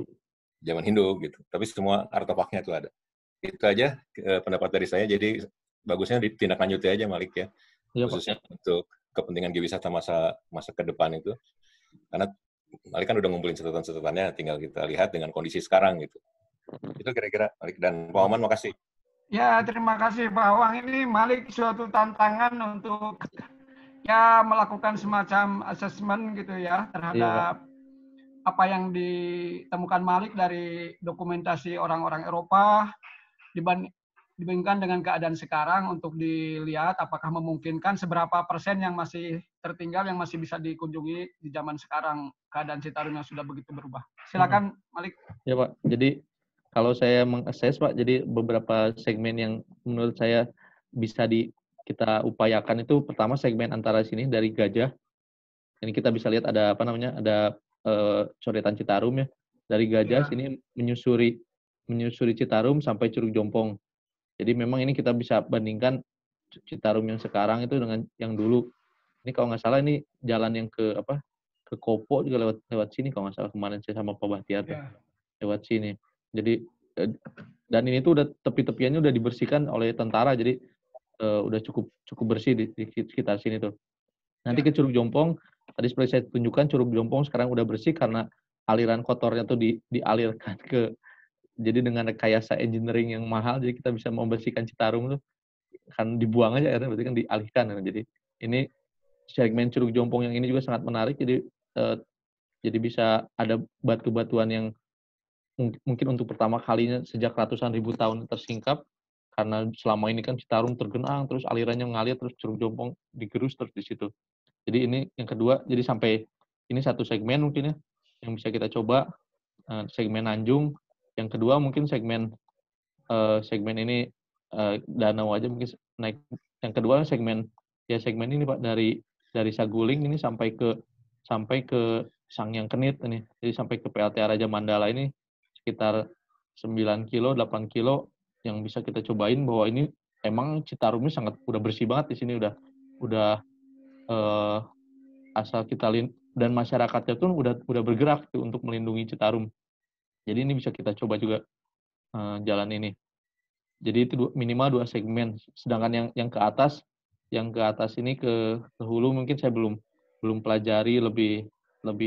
zaman Hindu gitu. Tapi semua artefaknya itu ada. Itu aja pendapat dari saya. Jadi bagusnya ditindaklanjuti aja Malik ya. Khususnya untuk kepentingan geowisata masa ke depan itu. Karena Malik kan udah ngumpulin catatan-catatannya, tinggal kita lihat dengan kondisi sekarang gitu. Itu kira-kira Malik dan Pak Oman, makasih. Ya, terima kasih Pak Wang. Ini Malik suatu tantangan untuk ya melakukan semacam asesmen gitu ya terhadap apa yang ditemukan Malik dari dokumentasi orang-orang Eropa dibandingkan dengan keadaan sekarang untuk dilihat apakah memungkinkan seberapa persen yang masih tertinggal yang masih bisa dikunjungi di zaman sekarang keadaan Citarum yang sudah begitu berubah. Silakan Malik. Ya Pak. Jadi kalau saya mengakses Pak, jadi beberapa segmen yang menurut saya bisa kita upayakan itu pertama segmen antara sini dari Gajah. Ini kita bisa lihat ada ada coretan Citarum ya. Dari Gajah sini menyusuri Citarum sampai Curug Jompong. Jadi memang ini kita bisa bandingkan Citarum yang sekarang itu dengan yang dulu. Ini kalau nggak salah ini jalan yang ke Kopo juga lewat sini kalau nggak salah kemarin saya sama Pak Bahtiar lewat sini. Jadi dan ini tuh udah tepi-tepiannya udah dibersihkan oleh tentara, jadi udah cukup bersih di sekitar sini tuh. Nanti ke Curug Jompong tadi seperti saya tunjukkan Curug Jompong sekarang udah bersih karena aliran kotornya tuh dialirkan ke, jadi dengan rekayasa engineering yang mahal, jadi kita bisa membersihkan Citarum tuh kan dibuang aja airnya, berarti kan dialihkan. Jadi ini segmen Curug Jompong yang ini juga sangat menarik, jadi bisa ada batu-batuan yang mungkin untuk pertama kalinya sejak ratusan ribu tahun tersingkap, karena selama ini kan Citarum tergenang terus alirannya mengalir, terus Curug Jompong digerus terus di situ. Jadi ini yang kedua, jadi sampai ini satu segmen mungkin ya yang bisa kita coba, segmen Anjung. Yang kedua mungkin segmen ini danau aja mungkin naik. Yang kedua segmen ini Pak, dari Saguling ini sampai ke Sangyang Kenit ini. Jadi sampai ke PLTA Raja Mandala ini sekitar 9 kilo, 8 kilo yang bisa kita cobain, bahwa ini emang Citarumnya sangat udah bersih banget di sini, udah asal kita dan masyarakatnya tuh udah bergerak tuh untuk melindungi Citarum. Jadi ini bisa kita coba juga jalan ini. Jadi itu minimal 2 segmen. Sedangkan yang ke atas ini ke hulu mungkin saya belum pelajari lebih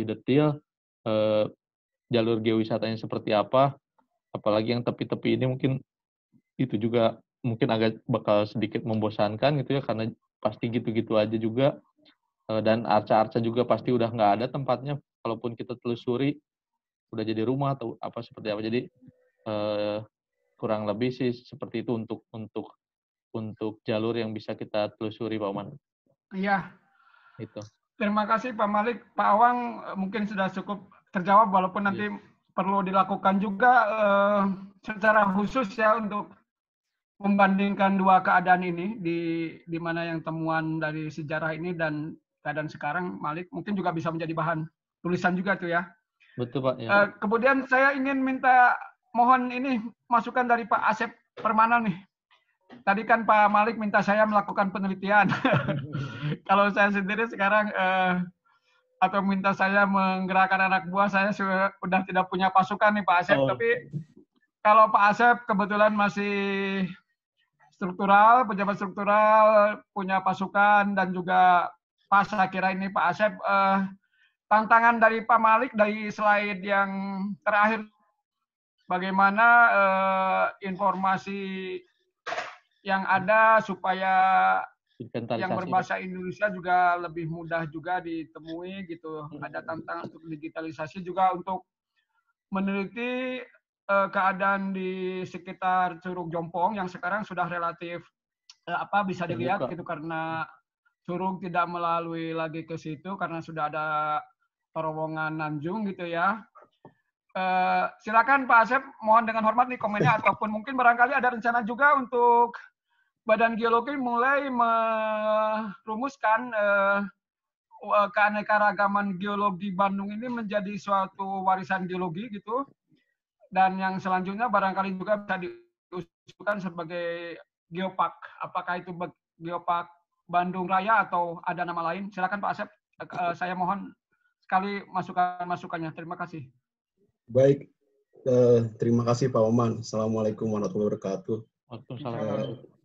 detail jalur geowisatanya seperti apa. Apalagi yang tepi-tepi ini mungkin itu juga mungkin agak bakal sedikit membosankan gitu ya, karena pasti gitu-gitu aja juga. Dan arca-arca juga pasti udah nggak ada tempatnya, kalaupun kita telusuri udah jadi rumah atau apa seperti apa. Jadi kurang lebih sih seperti itu untuk jalur yang bisa kita telusuri, Pak Oman. Iya. Itu. Terima kasih Pak Malik. Pak Awang mungkin sudah cukup terjawab, walaupun nanti perlu dilakukan juga secara khusus ya untuk membandingkan 2 keadaan ini, di mana yang temuan dari sejarah ini dan keadaan sekarang. Malik mungkin juga bisa menjadi bahan tulisan juga tuh ya. Betul Pak. Ya. Kemudian saya ingin mohon ini masukan dari Pak Asep Permana nih. Tadi kan Pak Malik minta saya melakukan penelitian. Kalau saya sendiri sekarang atau minta saya menggerakkan anak buah, saya sudah tidak punya pasukan nih Pak Asep. Tapi kalau Pak Asep kebetulan masih struktural, pejabat struktural, punya pasukan, dan juga pas saya kira ini Pak Asep, tantangan dari Pak Malik dari slide yang terakhir, bagaimana informasi yang ada supaya yang berbahasa Indonesia juga lebih mudah juga ditemui gitu. Ada tantangan untuk digitalisasi juga, untuk meneliti keadaan di sekitar Curug Jompong yang sekarang sudah relatif bisa dilihat gitu, karena Curug tidak melalui lagi ke situ karena sudah ada terowongan Nanjung gitu ya. Silakan Pak Asep, mohon dengan hormat nih komennya, ataupun mungkin barangkali ada rencana juga untuk Badan Geologi mulai merumuskan keanekaragaman geologi Bandung ini menjadi suatu warisan geologi gitu. Dan yang selanjutnya barangkali juga bisa diusulkan sebagai geopark. Apakah itu geopark Bandung Raya atau ada nama lain? Silakan Pak Asep, saya mohon sekali masukannya. Terima kasih. Baik, terima kasih Pak Oman. Assalamualaikum warahmatullahi wabarakatuh.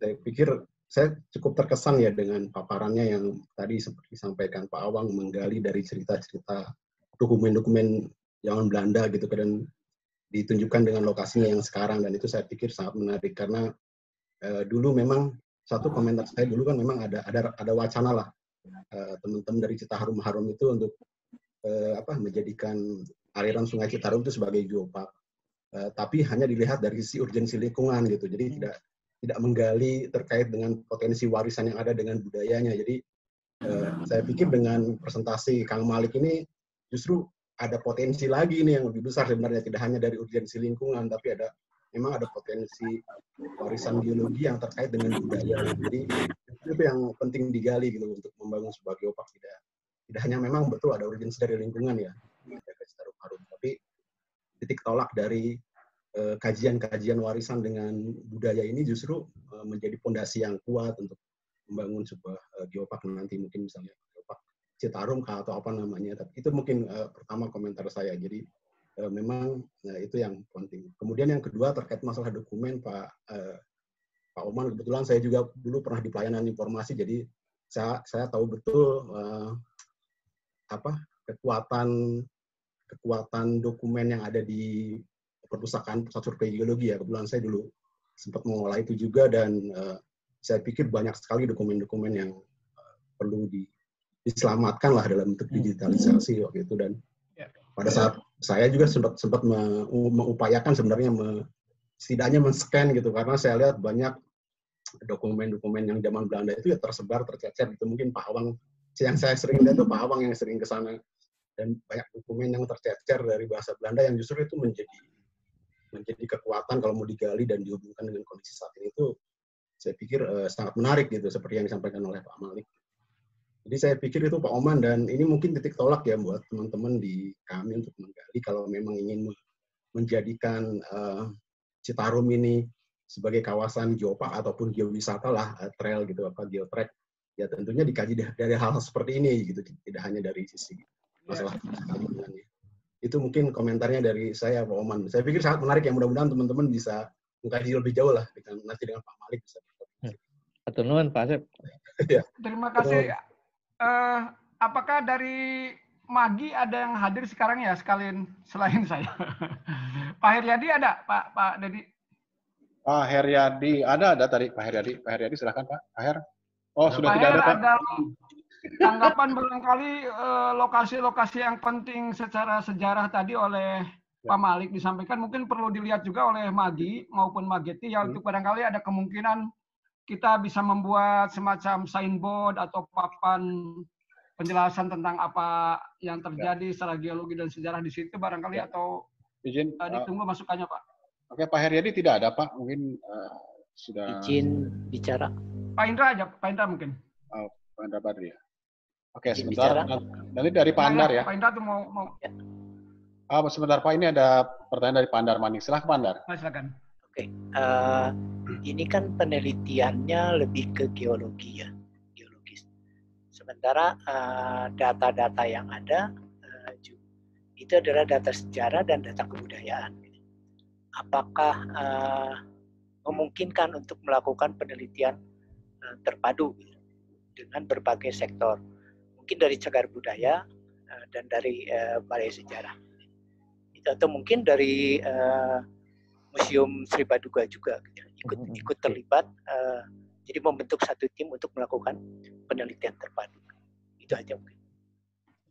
Saya pikir saya cukup terkesan ya dengan paparannya yang tadi seperti disampaikan Pak Awang, menggali dari cerita-cerita dokumen-dokumen zaman Belanda gitu, dan ditunjukkan dengan lokasinya yang sekarang, dan itu saya pikir sangat menarik karena dulu memang satu komentar saya dulu kan memang ada wacana lah teman-teman dari Citarum Harum itu untuk menjadikan aliran Sungai Citarum itu sebagai geopark. Tapi hanya dilihat dari sisi urgensi lingkungan gitu, jadi tidak menggali terkait dengan potensi warisan yang ada dengan budayanya. Jadi saya pikir dengan presentasi Kang Malik ini justru ada potensi lagi ini yang lebih besar sebenarnya, tidak hanya dari urgensi lingkungan, tapi memang ada potensi warisan geologi yang terkait dengan budaya. Jadi itu yang penting digali gitu untuk membangun sebuah geopark. Tidak hanya memang betul ada urgensi dari lingkungan ya, tapi titik tolak dari kajian-kajian warisan dengan budaya ini justru menjadi fondasi yang kuat untuk membangun sebuah geopark nanti, mungkin misalnya geopark Citarum atau apa namanya. Tapi itu mungkin pertama komentar saya. Jadi memang itu yang penting. Kemudian yang kedua terkait masalah dokumen, Pak Oman, kebetulan saya juga dulu pernah di pelayanan informasi, jadi saya tahu betul kekuatan dokumen yang ada di perpustakaan Pusat Survei Geologi ya. Kebetulan saya dulu sempat mengolah itu juga, dan saya pikir banyak sekali dokumen-dokumen yang perlu diselamatkan lah dalam bentuk digitalisasi waktu itu. Dan pada saat saya juga sempat mengupayakan sebenarnya setidaknya men-scan gitu, karena saya lihat banyak dokumen-dokumen yang zaman Belanda itu ya tersebar, tercecer gitu. Mungkin Pak Awang, yang saya sering lihat itu Pak Awang yang sering ke sana, dan banyak dokumen yang tercecer dari bahasa Belanda yang justru itu menjadi kekuatan kalau mau digali dan dihubungkan dengan kondisi saat ini. Itu saya pikir sangat menarik gitu, seperti yang disampaikan oleh Pak Malik. Jadi saya pikir itu Pak Oman, dan ini mungkin titik tolak ya buat teman-teman di kami untuk menggali kalau memang ingin menjadikan Citarum ini sebagai kawasan geopark ataupun geowisata lah, trail gitu, geotrek, ya tentunya dikaji dari hal-hal seperti ini gitu, tidak hanya dari sisi masalah lingkungannya. Itu mungkin komentarnya dari saya, Pak Oman. Saya pikir sangat menarik ya, mudah-mudahan teman-teman bisa mengkaji lebih jauh lah nanti dengan Pak Malik bisa. Atur nuhun Pak Asep. Terima kasih. Apakah dari Magi ada yang hadir sekarang ya, sekalian selain saya? Pak Heriadi ada, Pak Dedi? Pak Heriadi ada tadi Pak Heriadi. Pak Heriadi silakan Pak. Pak Her. Oh, sudah Pak tidak ada Pak. Ada tanggapan barangkali lokasi-lokasi yang penting secara sejarah tadi oleh Pak Malik disampaikan, mungkin perlu dilihat juga oleh Magi maupun Mageti ya, untuk barangkali ada kemungkinan kita bisa membuat semacam signboard atau papan penjelasan tentang apa yang terjadi secara geologi dan sejarah di situ barangkali, atau izin ditunggu masukannya Pak. Oke, Pak Heriadi tidak ada Pak, mungkin sudah izin bicara. Pak Indra aja, Pak Indra mungkin. Pak Indra Badri ya. Oke, izin sebentar. bicara. Nanti dari Pak Andar ya. Pak Indra tuh mau. Ya. Sebentar Pak, ini ada pertanyaan dari Pak Andar Manik. Silakan Pak Andar. Silakan. Oke, ini kan penelitiannya lebih ke geologi ya, geologis. Sementara data-data yang ada itu adalah data sejarah dan data kebudayaan. Apakah memungkinkan untuk melakukan penelitian terpadu dengan berbagai sektor? Mungkin dari cagar budaya dan dari balai sejarah. Atau mungkin dari Museum Sri Baduga juga ikut terlibat, jadi membentuk satu tim untuk melakukan penelitian terpadu. Itu aja mungkin.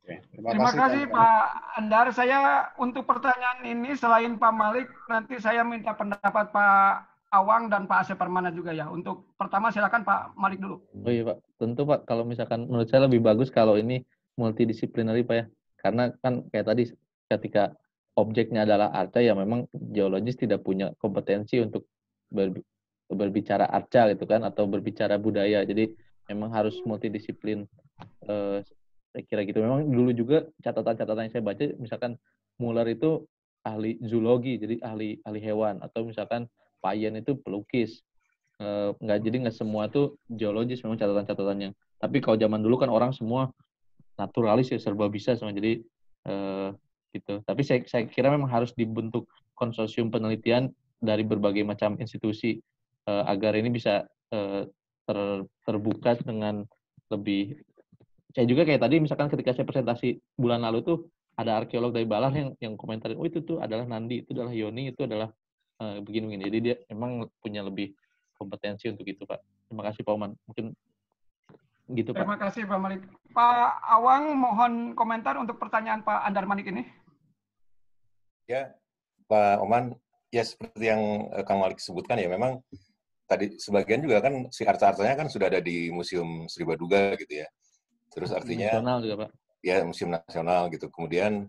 Oke, terima kasih Pak Andar. Saya untuk pertanyaan ini selain Pak Malik, nanti saya minta pendapat Pak Awang dan Pak Asep Permana juga ya. Untuk pertama silakan Pak Malik dulu. Oh iya Pak, tentu Pak, kalau misalkan menurut saya lebih bagus kalau ini multidisiplinary Pak ya. Karena kan kayak tadi ketika objeknya adalah arca, ya memang geologis tidak punya kompetensi untuk berbicara arca gitu kan, atau berbicara budaya. Jadi memang harus multidisiplin. Saya kira gitu. Memang dulu juga catatan-catatan yang saya baca, misalkan Muller itu ahli zoologi, jadi ahli hewan, atau misalkan Payen itu pelukis. Nggak semua tuh geologis memang catatan-catatannya. Tapi kalau zaman dulu kan orang semua naturalis ya, serba bisa semua. Jadi gitu. Tapi saya kira memang harus dibentuk konsorsium penelitian dari berbagai macam institusi agar ini bisa terbuka dengan lebih. Saya juga kayak tadi misalkan ketika saya presentasi bulan lalu tuh ada arkeolog dari Balar yang komentarin, oh itu tuh adalah Nandi, itu adalah Yoni, itu adalah begini-begini. Jadi dia memang punya lebih kompetensi untuk itu Pak. Terima kasih Pak Oman. Mungkin gitu Pak. Terima kasih Pak Malik. Pak Awang mohon komentar untuk pertanyaan Pak Andar Manik ini. Ya, Pak Oman, ya seperti yang Kang Malik sebutkan ya, memang tadi sebagian juga kan si arca-arcanya kan sudah ada di Museum Sri Baduga gitu ya. Terus artinya nasional juga Pak. Ya, Museum Nasional gitu. Kemudian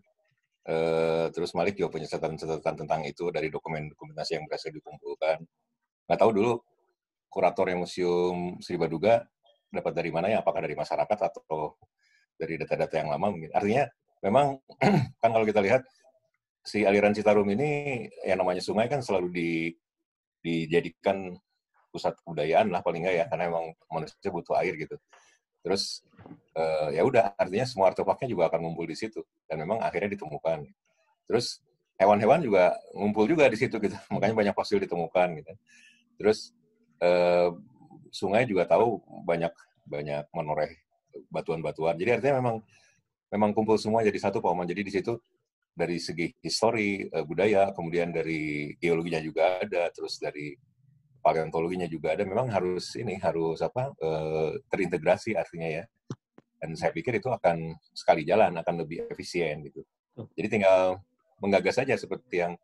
terus Malik juga punya catatan-catatan tentang itu dari dokumen-dokumentasi yang berhasil dikumpulkan. Nggak tahu dulu kuratornya Museum Sri Baduga dapat dari mana ya, apakah dari masyarakat atau dari data-data yang lama mungkin. Artinya memang kan kalau kita lihat si aliran Citarum ini yang namanya sungai kan selalu dijadikan pusat kebudayaan lah paling nggak ya, karena memang manusia butuh air gitu. Terus ya udah, artinya semua artefaknya juga akan ngumpul di situ dan memang akhirnya ditemukan. Terus hewan-hewan juga ngumpul juga di situ gitu, makanya banyak fosil ditemukan gitu. Terus sungai juga tahu banyak menoreh batuan-batuan. Jadi artinya memang memang kumpul semua jadi satu Pak Oman. Jadi di situ dari segi histori, budaya, kemudian dari geologinya juga ada, terus dari paleontologinya juga ada. Memang harus terintegrasi artinya ya. Dan saya pikir itu akan sekali jalan, akan lebih efisien gitu. Jadi tinggal menggagas saja seperti yang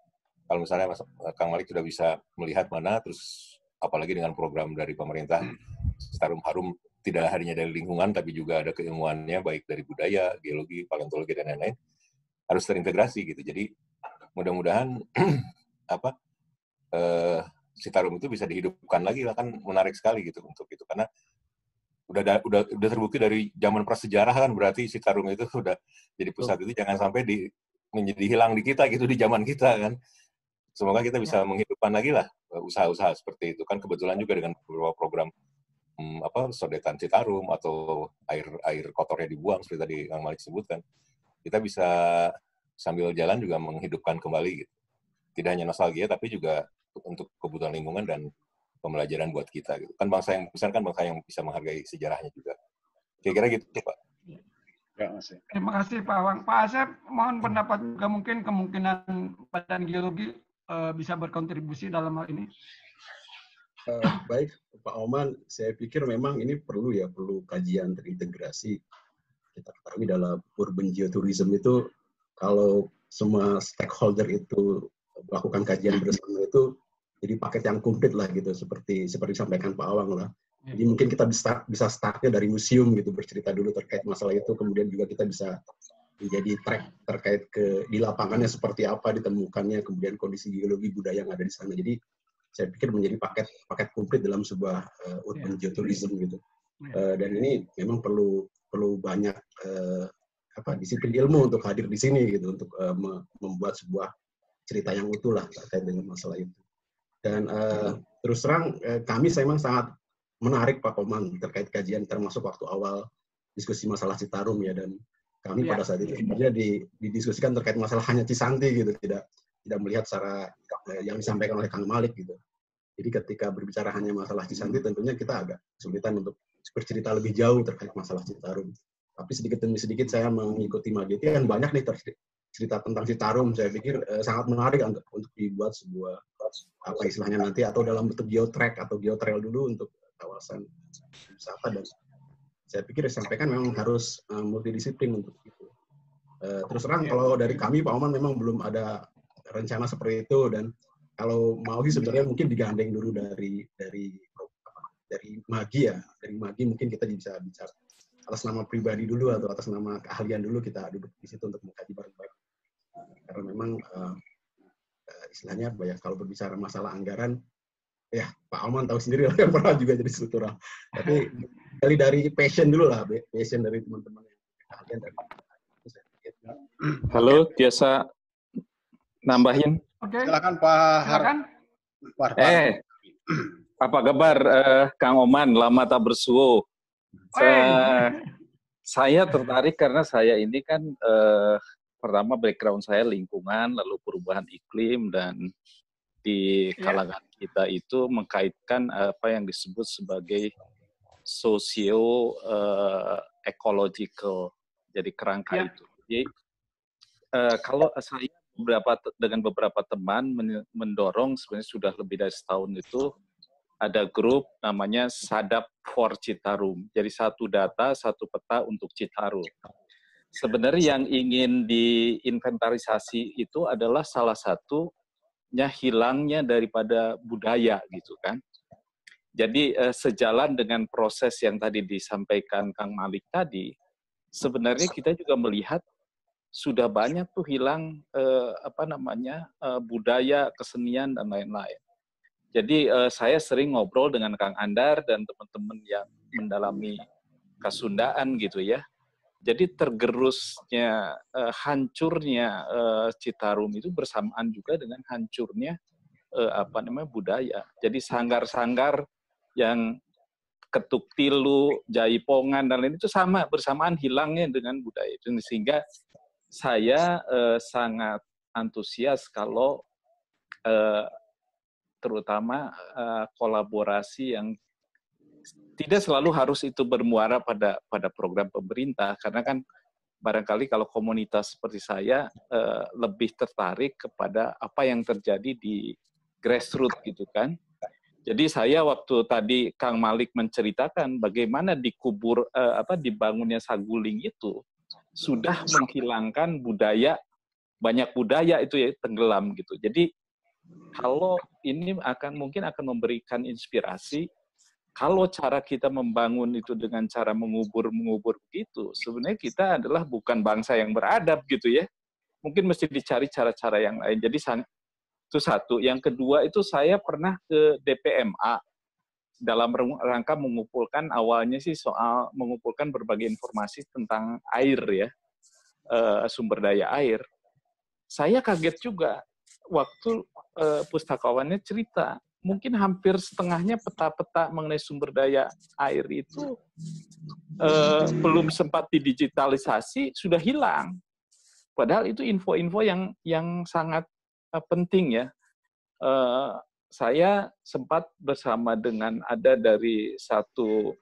kalau misalnya Kang Malik sudah bisa melihat mana, terus apalagi dengan program dari pemerintah Citarum Harum, tidak hanya dari lingkungan tapi juga ada keilmuannya baik dari budaya, geologi, paleontologi dan lain-lain, harus terintegrasi gitu. Jadi mudah-mudahan Citarum itu bisa dihidupkan lagi lah, kan menarik sekali gitu untuk itu, karena udah terbukti dari zaman prasejarah kan, berarti Citarum itu sudah jadi pusat. Itu jangan sampai menjadi hilang di kita gitu, di zaman kita kan. Semoga kita bisa menghidupkan lagi lah usaha-usaha seperti itu kan. Kebetulan juga dengan beberapa program sodetan Citarum atau air kotornya dibuang seperti tadi Kang Malik sebutkan, kita bisa sambil jalan juga menghidupkan kembali gitu. Tidak hanya nostalgia tapi juga untuk kebutuhan lingkungan dan pembelajaran buat kita gitu. Kan bangsa yang besar kan bangsa yang bisa menghargai sejarahnya juga. Kira-kira gitu Pak. Ya, masih. Terima kasih Pak Awang. Pak Asep, mohon pendapat juga, mungkin kemungkinan Badan Geologi bisa berkontribusi dalam hal ini. Baik, Pak Oman, saya pikir memang ini perlu kajian terintegrasi. Kita ketahui dalam urban geotourism itu, kalau semua stakeholder itu melakukan kajian bersama itu jadi paket yang komplit lah gitu, seperti disampaikan Pak Awang lah. Jadi mungkin kita bisa startnya dari museum gitu, bercerita dulu terkait masalah itu, kemudian juga kita bisa menjadi track terkait di lapangannya seperti apa ditemukannya, kemudian kondisi geologi budaya yang ada di sana. Jadi saya pikir menjadi paket komplit dalam sebuah urban geotourism gitu. Dan ini memang perlu banyak disiplin ilmu untuk hadir di sini gitu, untuk membuat sebuah cerita yang utuh lah terkait dengan masalah itu. Dan terus terang kami memang sangat menarik Pak Oman terkait kajian, termasuk waktu awal diskusi masalah Citarum ya, dan kami pada saat itu sebenarnya didiskusikan terkait masalah hanya Cisanti gitu, tidak melihat secara yang disampaikan oleh Kang Malik gitu. Jadi ketika berbicara hanya masalah Cisanti, tentunya kita agak kesulitan untuk bercerita lebih jauh terkait masalah Citarum. Tapi sedikit demi sedikit saya mengikuti Mageti, kan banyak nih cerita tentang Citarum. Saya pikir sangat menarik untuk dibuat sebuah istilahnya nanti, atau dalam bentuk geotrack atau geotrail dulu untuk kawasan wisata. Dan saya pikir disampaikan memang harus multidisiplin untuk itu. Terus terang kalau dari kami Pak Oman memang belum ada rencana seperti itu, dan kalau mau sih sebenarnya mungkin digandeng dulu dari Magi ya. Dari Magi mungkin kita bisa bicara atas nama pribadi dulu atau atas nama keahlian dulu, kita duduk di situ untuk mengkaji bareng-bareng. Karena memang istilahnya kalau berbicara masalah anggaran, ya Pak Oman tahu sendiri lah, yang pernah juga jadi struktural. Tapi dari passion dulu lah, passion dari teman-teman yang keahlian dari. Halo, biasa nambahin. Oke. Silakan Pak Harhan. Apa kabar Kang Oman? Lama tak bersuah. Saya tertarik karena saya ini kan pertama background saya lingkungan, lalu perubahan iklim, dan di kalangan kita itu mengkaitkan apa yang disebut sebagai socio-ecological, jadi kerangka itu. Jadi kalau saya dengan beberapa teman mendorong, sebenarnya sudah lebih dari setahun itu, ada grup namanya Sadap for Citarum. Jadi satu data, satu peta untuk Citarum. Sebenarnya yang ingin diinventarisasi itu adalah salah satunya hilangnya daripada budaya gitu kan. Jadi sejalan dengan proses yang tadi disampaikan Kang Malik tadi, sebenarnya kita juga melihat sudah banyak tuh hilang budaya, kesenian dan lain-lain. Jadi saya sering ngobrol dengan Kang Andar dan teman-teman yang mendalami Kasundaan gitu ya. Jadi tergerusnya, hancurnya Citarum itu bersamaan juga dengan hancurnya budaya. Jadi sanggar-sanggar yang Ketuk Tilu, Jaipongan dan lain itu bersamaan hilangnya dengan budaya itu, sehingga saya sangat antusias kalau terutama kolaborasi yang tidak selalu harus itu bermuara pada program pemerintah, karena kan barangkali kalau komunitas seperti saya lebih tertarik kepada apa yang terjadi di grassroots gitu kan. Jadi saya waktu tadi Kang Malik menceritakan bagaimana dibangunnya Saguling itu sudah menghilangkan budaya, banyak budaya itu ya tenggelam gitu. Jadi kalau ini mungkin akan memberikan inspirasi, kalau cara kita membangun itu dengan cara mengubur begitu, sebenarnya kita adalah bukan bangsa yang beradab gitu ya. Mungkin mesti dicari cara-cara yang lain. Jadi itu satu. Yang kedua itu saya pernah ke DPMA dalam rangka mengumpulkan, awalnya sih soal mengumpulkan berbagai informasi tentang air ya, sumber daya air. Saya kaget juga waktu pustakawannya cerita, mungkin hampir setengahnya peta-peta mengenai sumber daya air itu belum sempat didigitalisasi, sudah hilang. Padahal itu info-info yang sangat penting ya. Saya sempat bersama dengan ada dari satu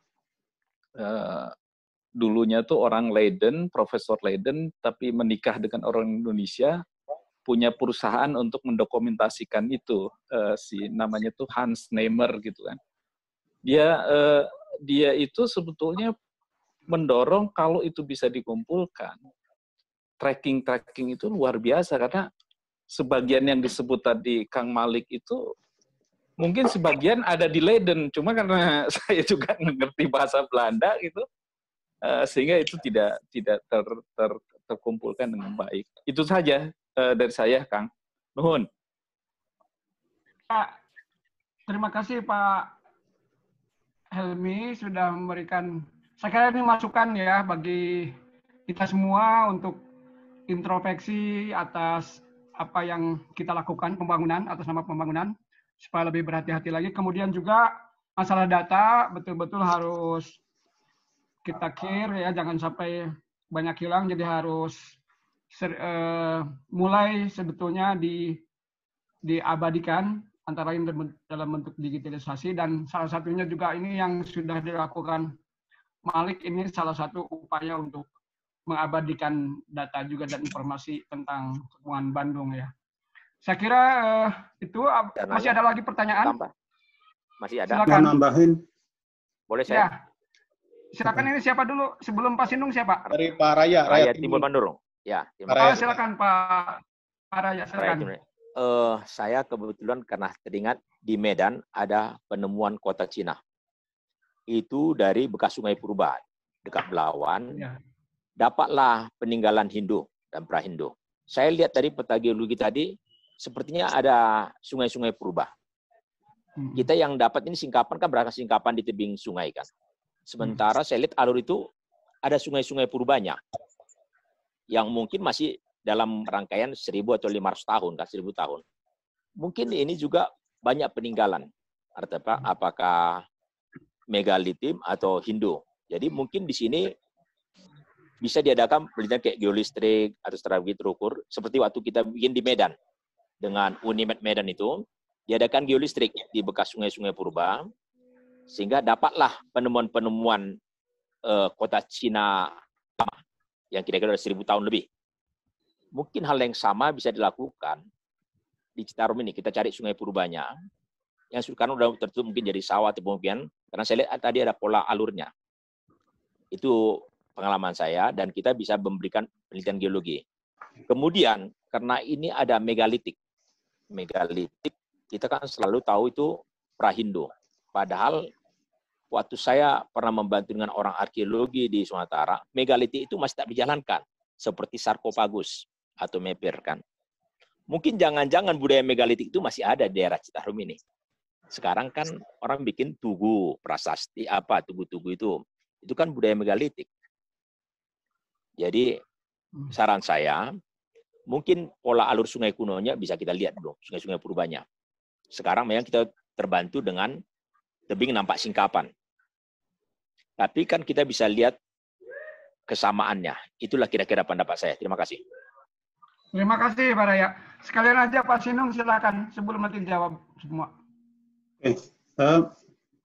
dulunya tuh orang Leiden, Profesor Leiden, tapi menikah dengan orang Indonesia, punya perusahaan untuk mendokumentasikan itu, namanya tuh Hans Neymer gitu kan. Dia itu sebetulnya mendorong kalau itu bisa dikumpulkan. Tracking itu luar biasa karena sebagian yang disebut tadi Kang Malik itu mungkin sebagian ada di Leiden, cuma karena saya juga mengerti bahasa Belanda gitu, sehingga itu tidak terkumpulkan dengan baik. Itu saja dari saya, Kang. Nuhun. Pak, terima kasih Pak Helmi sudah memberikan, saya kira ini masukan ya bagi kita semua untuk introspeksi atas apa yang kita lakukan pembangunan, atas nama pembangunan, supaya lebih berhati-hati lagi. Kemudian juga masalah data betul-betul harus kita care ya, jangan sampai banyak hilang, jadi harus mulai sebetulnya diabadikan, antara lain dalam bentuk digitalisasi, dan salah satunya juga ini yang sudah dilakukan Malik, ini salah satu upaya untuk mengabadikan data juga dan informasi tentang hubungan Bandung ya. Saya kira itu. Masih ada lagi pertanyaan? Tambah. Masih ada. Silakan. Mau nambahin? Boleh saya? Ya. Silakan, ini siapa dulu? Sebelum Pak Sindung siapa? Dari Pak Raya. Raya Timbul Bandung. Ya. Silakan Pak Raya. Silakan. Saya kebetulan karena teringat di Medan ada penemuan kota Cina. Itu dari bekas Sungai Purba dekat Belawan. Ya. Dapatlah peninggalan Hindu dan Prahindu. Saya lihat dari peta geologi tadi, sepertinya ada sungai-sungai purba. Kita yang dapat ini singkapan, kan berasal singkapan di tebing sungai kan. Sementara saya lihat alur itu ada sungai-sungai purbanya, yang mungkin masih dalam rangkaian 1000 atau 500 tahun, kan 1000 tahun. Mungkin ini juga banyak peninggalan. Artinya apakah megalitim atau Hindu. Jadi mungkin di sini bisa diadakan penelitian kayak geolistrik atau strategi terukur, seperti waktu kita bikin di Medan dengan Unimed Medan itu, diadakan geolistrik di bekas sungai-sungai purba, sehingga dapatlah penemuan-penemuan kota Cina yang kira-kira 1000 tahun lebih. Mungkin hal yang sama bisa dilakukan di Citarum ini. Kita cari sungai purbanya, yang sekarang sudah tertutup mungkin jadi sawah atau kemudian, karena saya lihat tadi ada pola alurnya. Itu pengalaman saya, dan kita bisa memberikan penelitian geologi. Kemudian, karena ini ada megalitik. Megalitik, kita kan selalu tahu itu Prahindu. Padahal, waktu saya pernah membantu dengan orang arkeologi di Sumatera, megalitik itu masih tak dijalankan. Seperti sarkofagus atau mepir kan. Mungkin jangan-jangan budaya megalitik itu masih ada di daerah Citarum ini. Sekarang kan orang bikin tugu, prasasti, tugu-tugu itu. Itu kan budaya megalitik. Jadi saran saya, mungkin pola alur sungai kunonya bisa kita lihat dulu, sungai-sungai purbanya. Sekarang memang kita terbantu dengan tebing nampak singkapan. Tapi kan kita bisa lihat kesamaannya. Itulah kira-kira pendapat saya. Terima kasih. Terima kasih Pak Raya. Sekalian aja Pak Sinung silakan sebelum nanti jawab semua. Oke,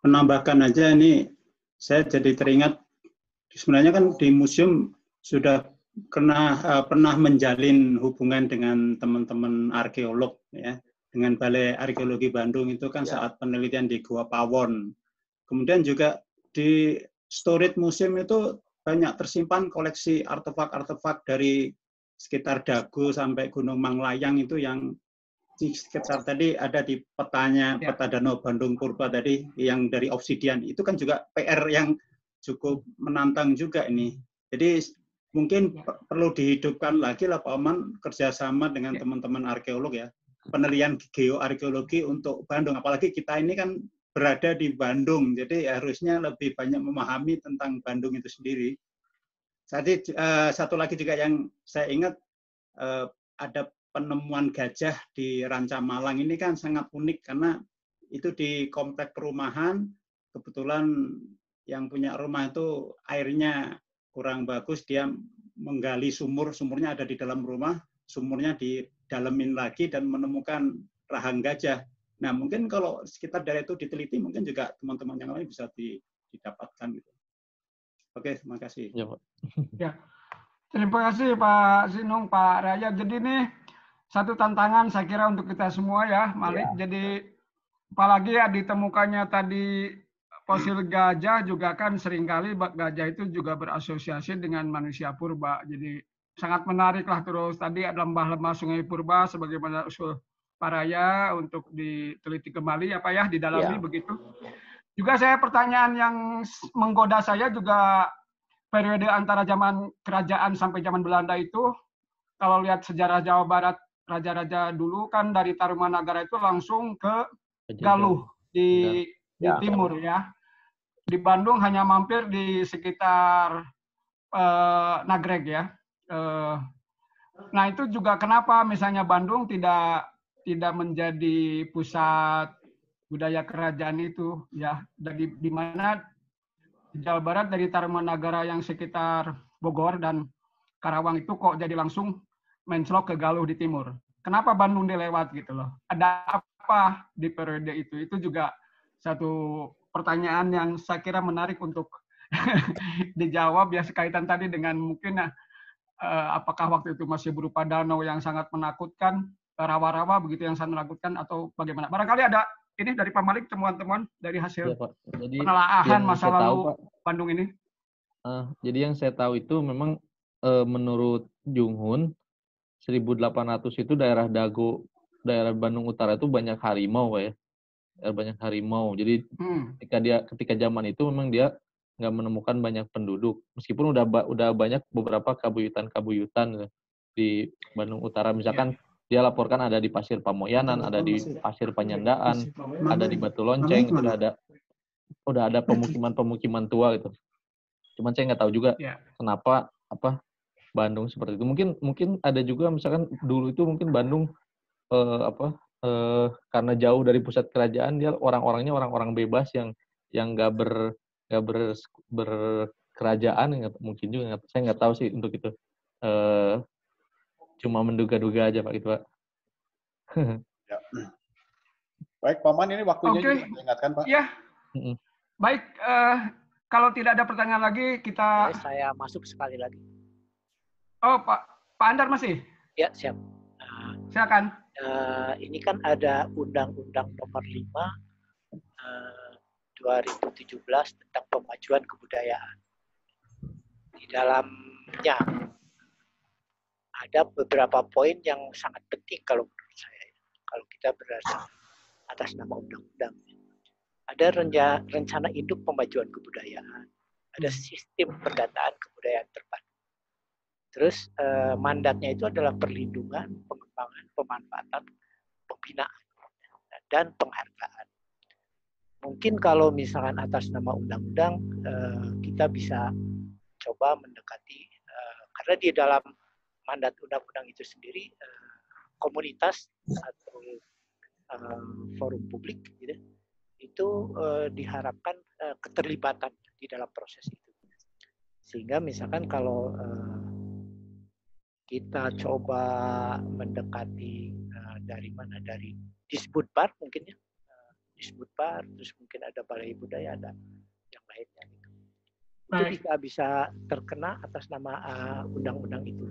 menambahkan aja ini, saya jadi teringat, sebenarnya kan di museum sudah pernah menjalin hubungan dengan teman-teman arkeolog ya, dengan Balai Arkeologi Bandung itu kan saat penelitian di Gua Pawon. Kemudian juga di storage museum itu banyak tersimpan koleksi artefak-artefak dari sekitar Dago sampai Gunung Manglayang itu yang di sekitar tadi ada di petanya peta Danau Bandung Purba tadi yang dari obsidian itu kan juga PR yang cukup menantang juga ini. Jadi mungkin perlu dihidupkan lagi lah Pak Oman kerjasama dengan teman-teman arkeolog ya, penelitian geoarkeologi untuk Bandung. Apalagi kita ini kan berada di Bandung, jadi harusnya lebih banyak memahami tentang Bandung itu sendiri. Jadi satu lagi juga yang saya ingat ada penemuan gajah di Ranca Malang ini kan sangat unik karena itu di komplek perumahan, kebetulan yang punya rumah itu airnya kurang bagus, dia menggali sumurnya ada di dalam rumah, sumurnya didalemin lagi dan menemukan rahang gajah. Nah, mungkin kalau sekitar daerah itu diteliti, mungkin juga teman-teman yang lain bisa didapatkan gitu. Oke, terima kasih. Ya, Pak. Ya. Terima kasih Pak Sinung, Pak Raya. Jadi ini satu tantangan saya kira untuk kita semua ya, Malik. Ya. Jadi apalagi ya ditemukannya tadi fosil gajah juga kan seringkali gajah itu juga berasosiasi dengan manusia purba. Jadi sangat menarik lah terus tadi ada lembah-lembah sungai purba sebagaimana usul Pak Raya untuk diteliti kembali apa ya didalami begitu. Juga saya pertanyaan yang menggoda saya juga periode antara zaman kerajaan sampai zaman Belanda itu kalau lihat sejarah Jawa Barat raja-raja dulu kan dari Tarumanagara itu langsung ke Galuh di timur ya. Di Bandung hanya mampir di sekitar Nagreg ya. Nah itu juga kenapa misalnya Bandung tidak menjadi pusat budaya kerajaan itu ya, di mana di Jawa Barat dari Tarumanagara yang sekitar Bogor dan Karawang itu kok jadi langsung menclok ke Galuh di timur. Kenapa Bandung dilewat gitu loh? Ada apa di periode itu? Itu juga satu pertanyaan yang saya kira menarik untuk dijawab ya, sekaitan tadi dengan mungkin apakah waktu itu masih berupa danau yang sangat menakutkan, rawa-rawa begitu yang sangat menakutkan atau bagaimana? Barangkali ada ini dari Pak Malik, temuan-temuan dari hasil penelaahan masa lalu Bandung ini. Jadi yang saya tahu itu memang menurut Junghun 1800 itu daerah Dago, daerah Bandung Utara itu banyak harimau, Pak ya. Banyak harimau. Jadi ketika zaman itu memang dia nggak menemukan banyak penduduk. Meskipun udah banyak beberapa kabuyutan di Bandung Utara. Misalkan dia laporkan ada di Pasir Pamoyanan, ada di Pasir Panyandaan, ada di Batu Lonceng, itu udah ada pemukiman tua gitu. Cuman saya nggak tahu juga kenapa Bandung seperti itu. Mungkin ada juga misalkan dulu itu mungkin Bandung karena jauh dari pusat kerajaan, dia orang-orangnya orang-orang bebas yang nggak berkerajaan, mungkin juga saya nggak tahu sih untuk itu. Cuma menduga-duga aja Pak gitu Pak. Ya. Baik Pak Man, ini waktunya juga diingatkan Pak. Iya. Baik, kalau tidak ada pertanyaan lagi kita. Saya masuk sekali lagi. Oh Pak Andar masih? Ya siap. Silakan. Ini kan ada Undang-Undang Nomor 5 2017 tentang pemajuan kebudayaan. Di dalamnya ada beberapa poin yang sangat penting kalau menurut saya. Kalau kita berada atas nama undang-undang. Ada rencana induk pemajuan kebudayaan. Ada sistem pendataan kebudayaan terpadu. Terus mandatnya itu adalah perlindungan, pengembangan, pemanfaatan, pembinaan, dan penghargaan. Mungkin kalau misalkan atas nama undang-undang kita bisa coba mendekati karena di dalam mandat undang-undang itu sendiri komunitas atau forum publik gitu, itu diharapkan keterlibatan di dalam proses itu. Sehingga misalkan kalau kita coba mendekati dari mana, dari Disbudpar mungkin ya, Disbudpar, terus mungkin ada Balai Budaya, ada yang lainnya gitu. itu bisa terkena atas nama undang-undang itu.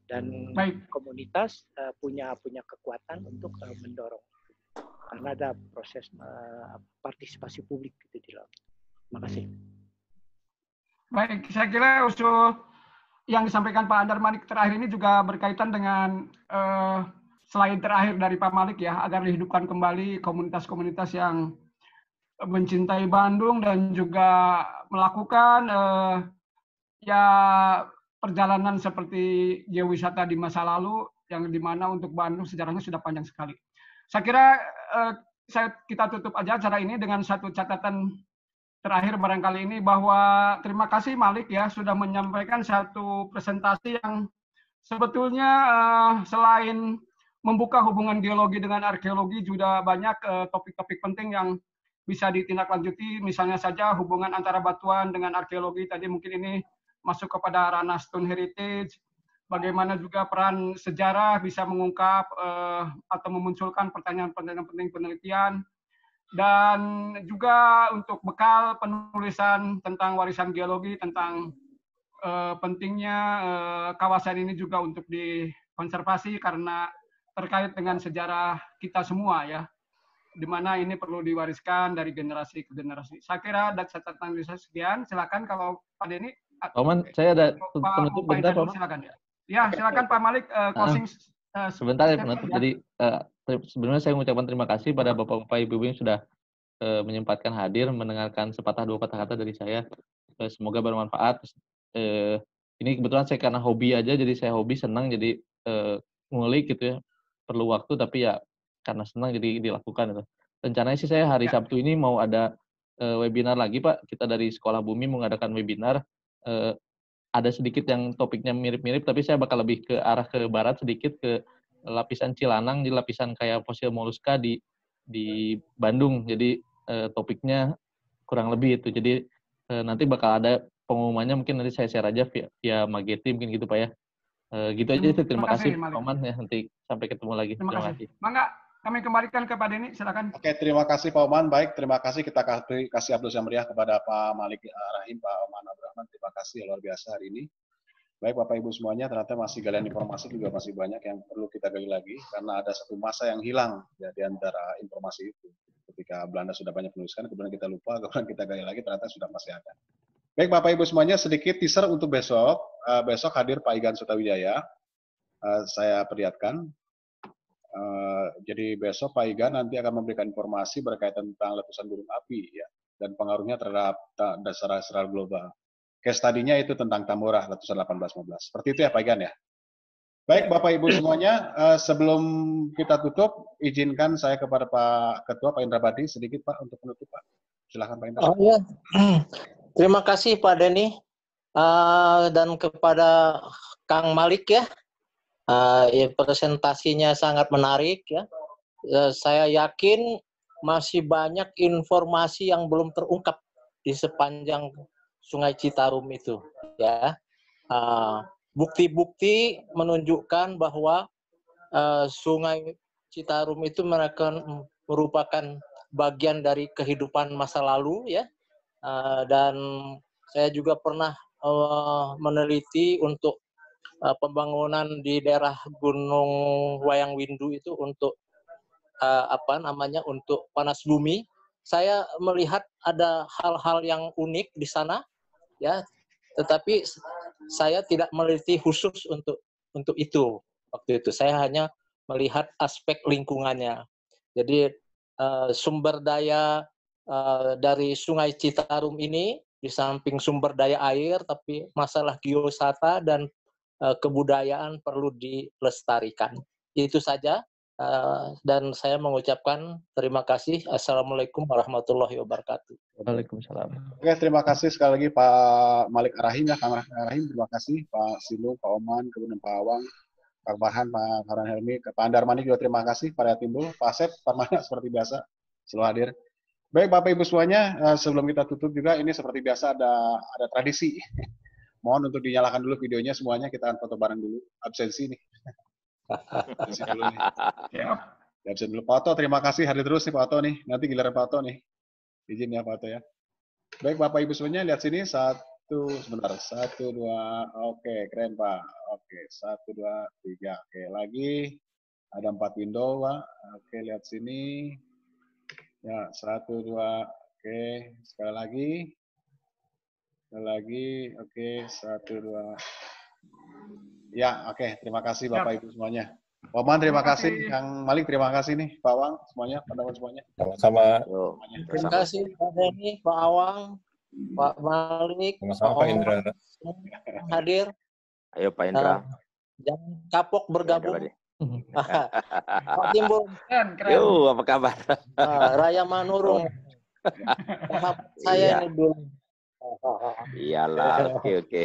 Dan komunitas punya kekuatan untuk mendorong karena ada proses partisipasi publik gitu di dalam. Terima kasih. Baik, saya kira usul yang disampaikan Pak Andar Malik terakhir ini juga berkaitan dengan selain terakhir dari Pak Malik ya, agar dihidupkan kembali komunitas-komunitas yang mencintai Bandung dan juga melakukan ya perjalanan seperti geowisata di masa lalu yang dimana untuk Bandung sejarahnya sudah panjang sekali. Saya kira kita tutup aja acara ini dengan satu catatan terakhir barangkali ini, bahwa terima kasih Malik ya sudah menyampaikan satu presentasi yang sebetulnya selain membuka hubungan geologi dengan arkeologi juga banyak topik-topik penting yang bisa ditindaklanjuti, misalnya saja hubungan antara batuan dengan arkeologi, tadi mungkin ini masuk kepada ranah Stone Heritage, bagaimana juga peran sejarah bisa mengungkap atau memunculkan pertanyaan-pertanyaan penting penelitian, dan juga untuk bekal penulisan tentang warisan geologi, tentang pentingnya kawasan ini juga untuk dikonservasi karena terkait dengan sejarah kita semua ya, di mana ini perlu diwariskan dari generasi ke generasi. Saya kira ada catatan saya sekian. Silakan kalau Pak Denny. Pak Oman, saya ada penutup bentar, Pak. Silakan ya. Ya, silakan Pak Malik closing. Sebentar ya penutup. Jadi sebenarnya saya mengucapkan terima kasih pada Bapak-Bapak Ibu-Ibu yang sudah menyempatkan hadir mendengarkan sepatah dua patah kata dari saya. Semoga bermanfaat. Ini kebetulan saya karena hobi aja, jadi saya hobi senang jadi ngulik gitu ya. Perlu waktu tapi ya karena senang jadi dilakukan itu. Rencananya sih saya hari Sabtu ini mau ada webinar lagi Pak. Kita dari Sekolah Bumi mengadakan webinar. Ada sedikit yang topiknya mirip-mirip, tapi saya bakal lebih ke arah ke barat sedikit, ke lapisan Cilanang, di lapisan kayak fosil moluska di Bandung. Jadi topiknya kurang lebih itu. Jadi nanti bakal ada pengumumannya, mungkin nanti saya share aja via Mageti mungkin gitu Pak ya. Gitu aja itu. Terima kasih Pak Oman ya, nanti sampai ketemu lagi. Terima kasih. Mangga kami kembalikan kepada ini, silakan. Oke, terima kasih Pak Oman. Baik, terima kasih, kita kasih aplaus yang meriah kepada Pak Malik Rahim, Pak Oman Abdurrahman. Terima kasih luar biasa hari ini. Baik Bapak Ibu semuanya, ternyata masih galian informasi juga masih banyak yang perlu kita gali lagi karena ada satu masa yang hilang ya, di antara informasi itu. Ketika Belanda sudah banyak menuliskan, kemudian kita lupa, kemudian kita gali lagi, ternyata sudah masih ada. Baik Bapak Ibu semuanya, sedikit teaser untuk besok. Besok hadir Pak Igan Sutawijaya. Saya perlihatkan. Jadi besok Pak Igan nanti akan memberikan informasi berkaitan tentang letusan gunung api ya, dan pengaruhnya terhadap dasar global. Case study-nya itu tentang Tambora letusan 1815. Seperti itu ya Pak Igan ya. Baik Bapak Ibu semuanya, sebelum kita tutup, izinkan saya kepada Pak Ketua Pak Indra Badi sedikit Pak untuk menutup Pak. Silakan Pak Indra. Oh ya, terima kasih Pak Denny dan kepada Kang Malik ya. Ya, presentasinya sangat menarik ya. Saya yakin masih banyak informasi yang belum terungkap di sepanjang Sungai Citarum itu ya. Bukti-bukti menunjukkan bahwa Sungai Citarum itu merupakan bagian dari kehidupan masa lalu ya. Dan saya juga pernah meneliti untuk pembangunan di daerah Gunung Wayang Windu itu untuk untuk panas bumi. Saya melihat ada hal-hal yang unik di sana ya, tetapi saya tidak meneliti khusus untuk itu waktu itu. Saya hanya melihat aspek lingkungannya. Jadi sumber daya dari Sungai Citarum ini di samping sumber daya air, tapi masalah geowisata dan kebudayaan perlu dilestarikan. Itu saja, dan saya mengucapkan terima kasih. Assalamualaikum warahmatullahi wabarakatuh. Waalaikumsalam. Oke, terima kasih sekali lagi Pak Malik Rahim ya, Kang Rahim, terima kasih Pak Silu, Pak Oman, kemudian Pak Awang, Pak Bahan, Pak Karan Helmi, Pak Andar Manik juga terima kasih, Pak Timbul, Pak Asep, Pak Mana seperti biasa selalu hadir. Baik Bapak Ibu semuanya, sebelum kita tutup juga ini seperti biasa ada tradisi. Mohon untuk dinyalakan dulu videonya semuanya, kita akan foto bareng dulu. Absensi nih. Absensi dulu nih. Absen dulu. Pak Oto, terima kasih hadir terus nih Pak Oto nih. Nanti giliran Pak Oto nih. Izin ya Pak Oto ya. Baik Bapak Ibu semuanya, lihat sini. Sebentar. 1, 2. Oke, keren Pak. Oke, 1, 2, 3. Oke, lagi. Ada 4 window Pak. Oke, lihat sini. Ya, 1, 2. Oke, sekali lagi. Sekali lagi. Oke, 1, 2. Ya, oke. Terima kasih Bapak Ibu semuanya. Pak Oman, terima kasih. Kang Malik, terima kasih nih. Pak Awang, semuanya, Pak Dawan semuanya. Sama-sama. Terima kasih Pak Denny, Pak Awang, Pak Malik, Sama-sama Pak Indra. yang hadir. Ayo Pak Indra. Jangan kapok bergabung. Pak Timbul. Yo, apa kabar? Raya Manurung. Tahap saya ini dulu. Iyalah, oke.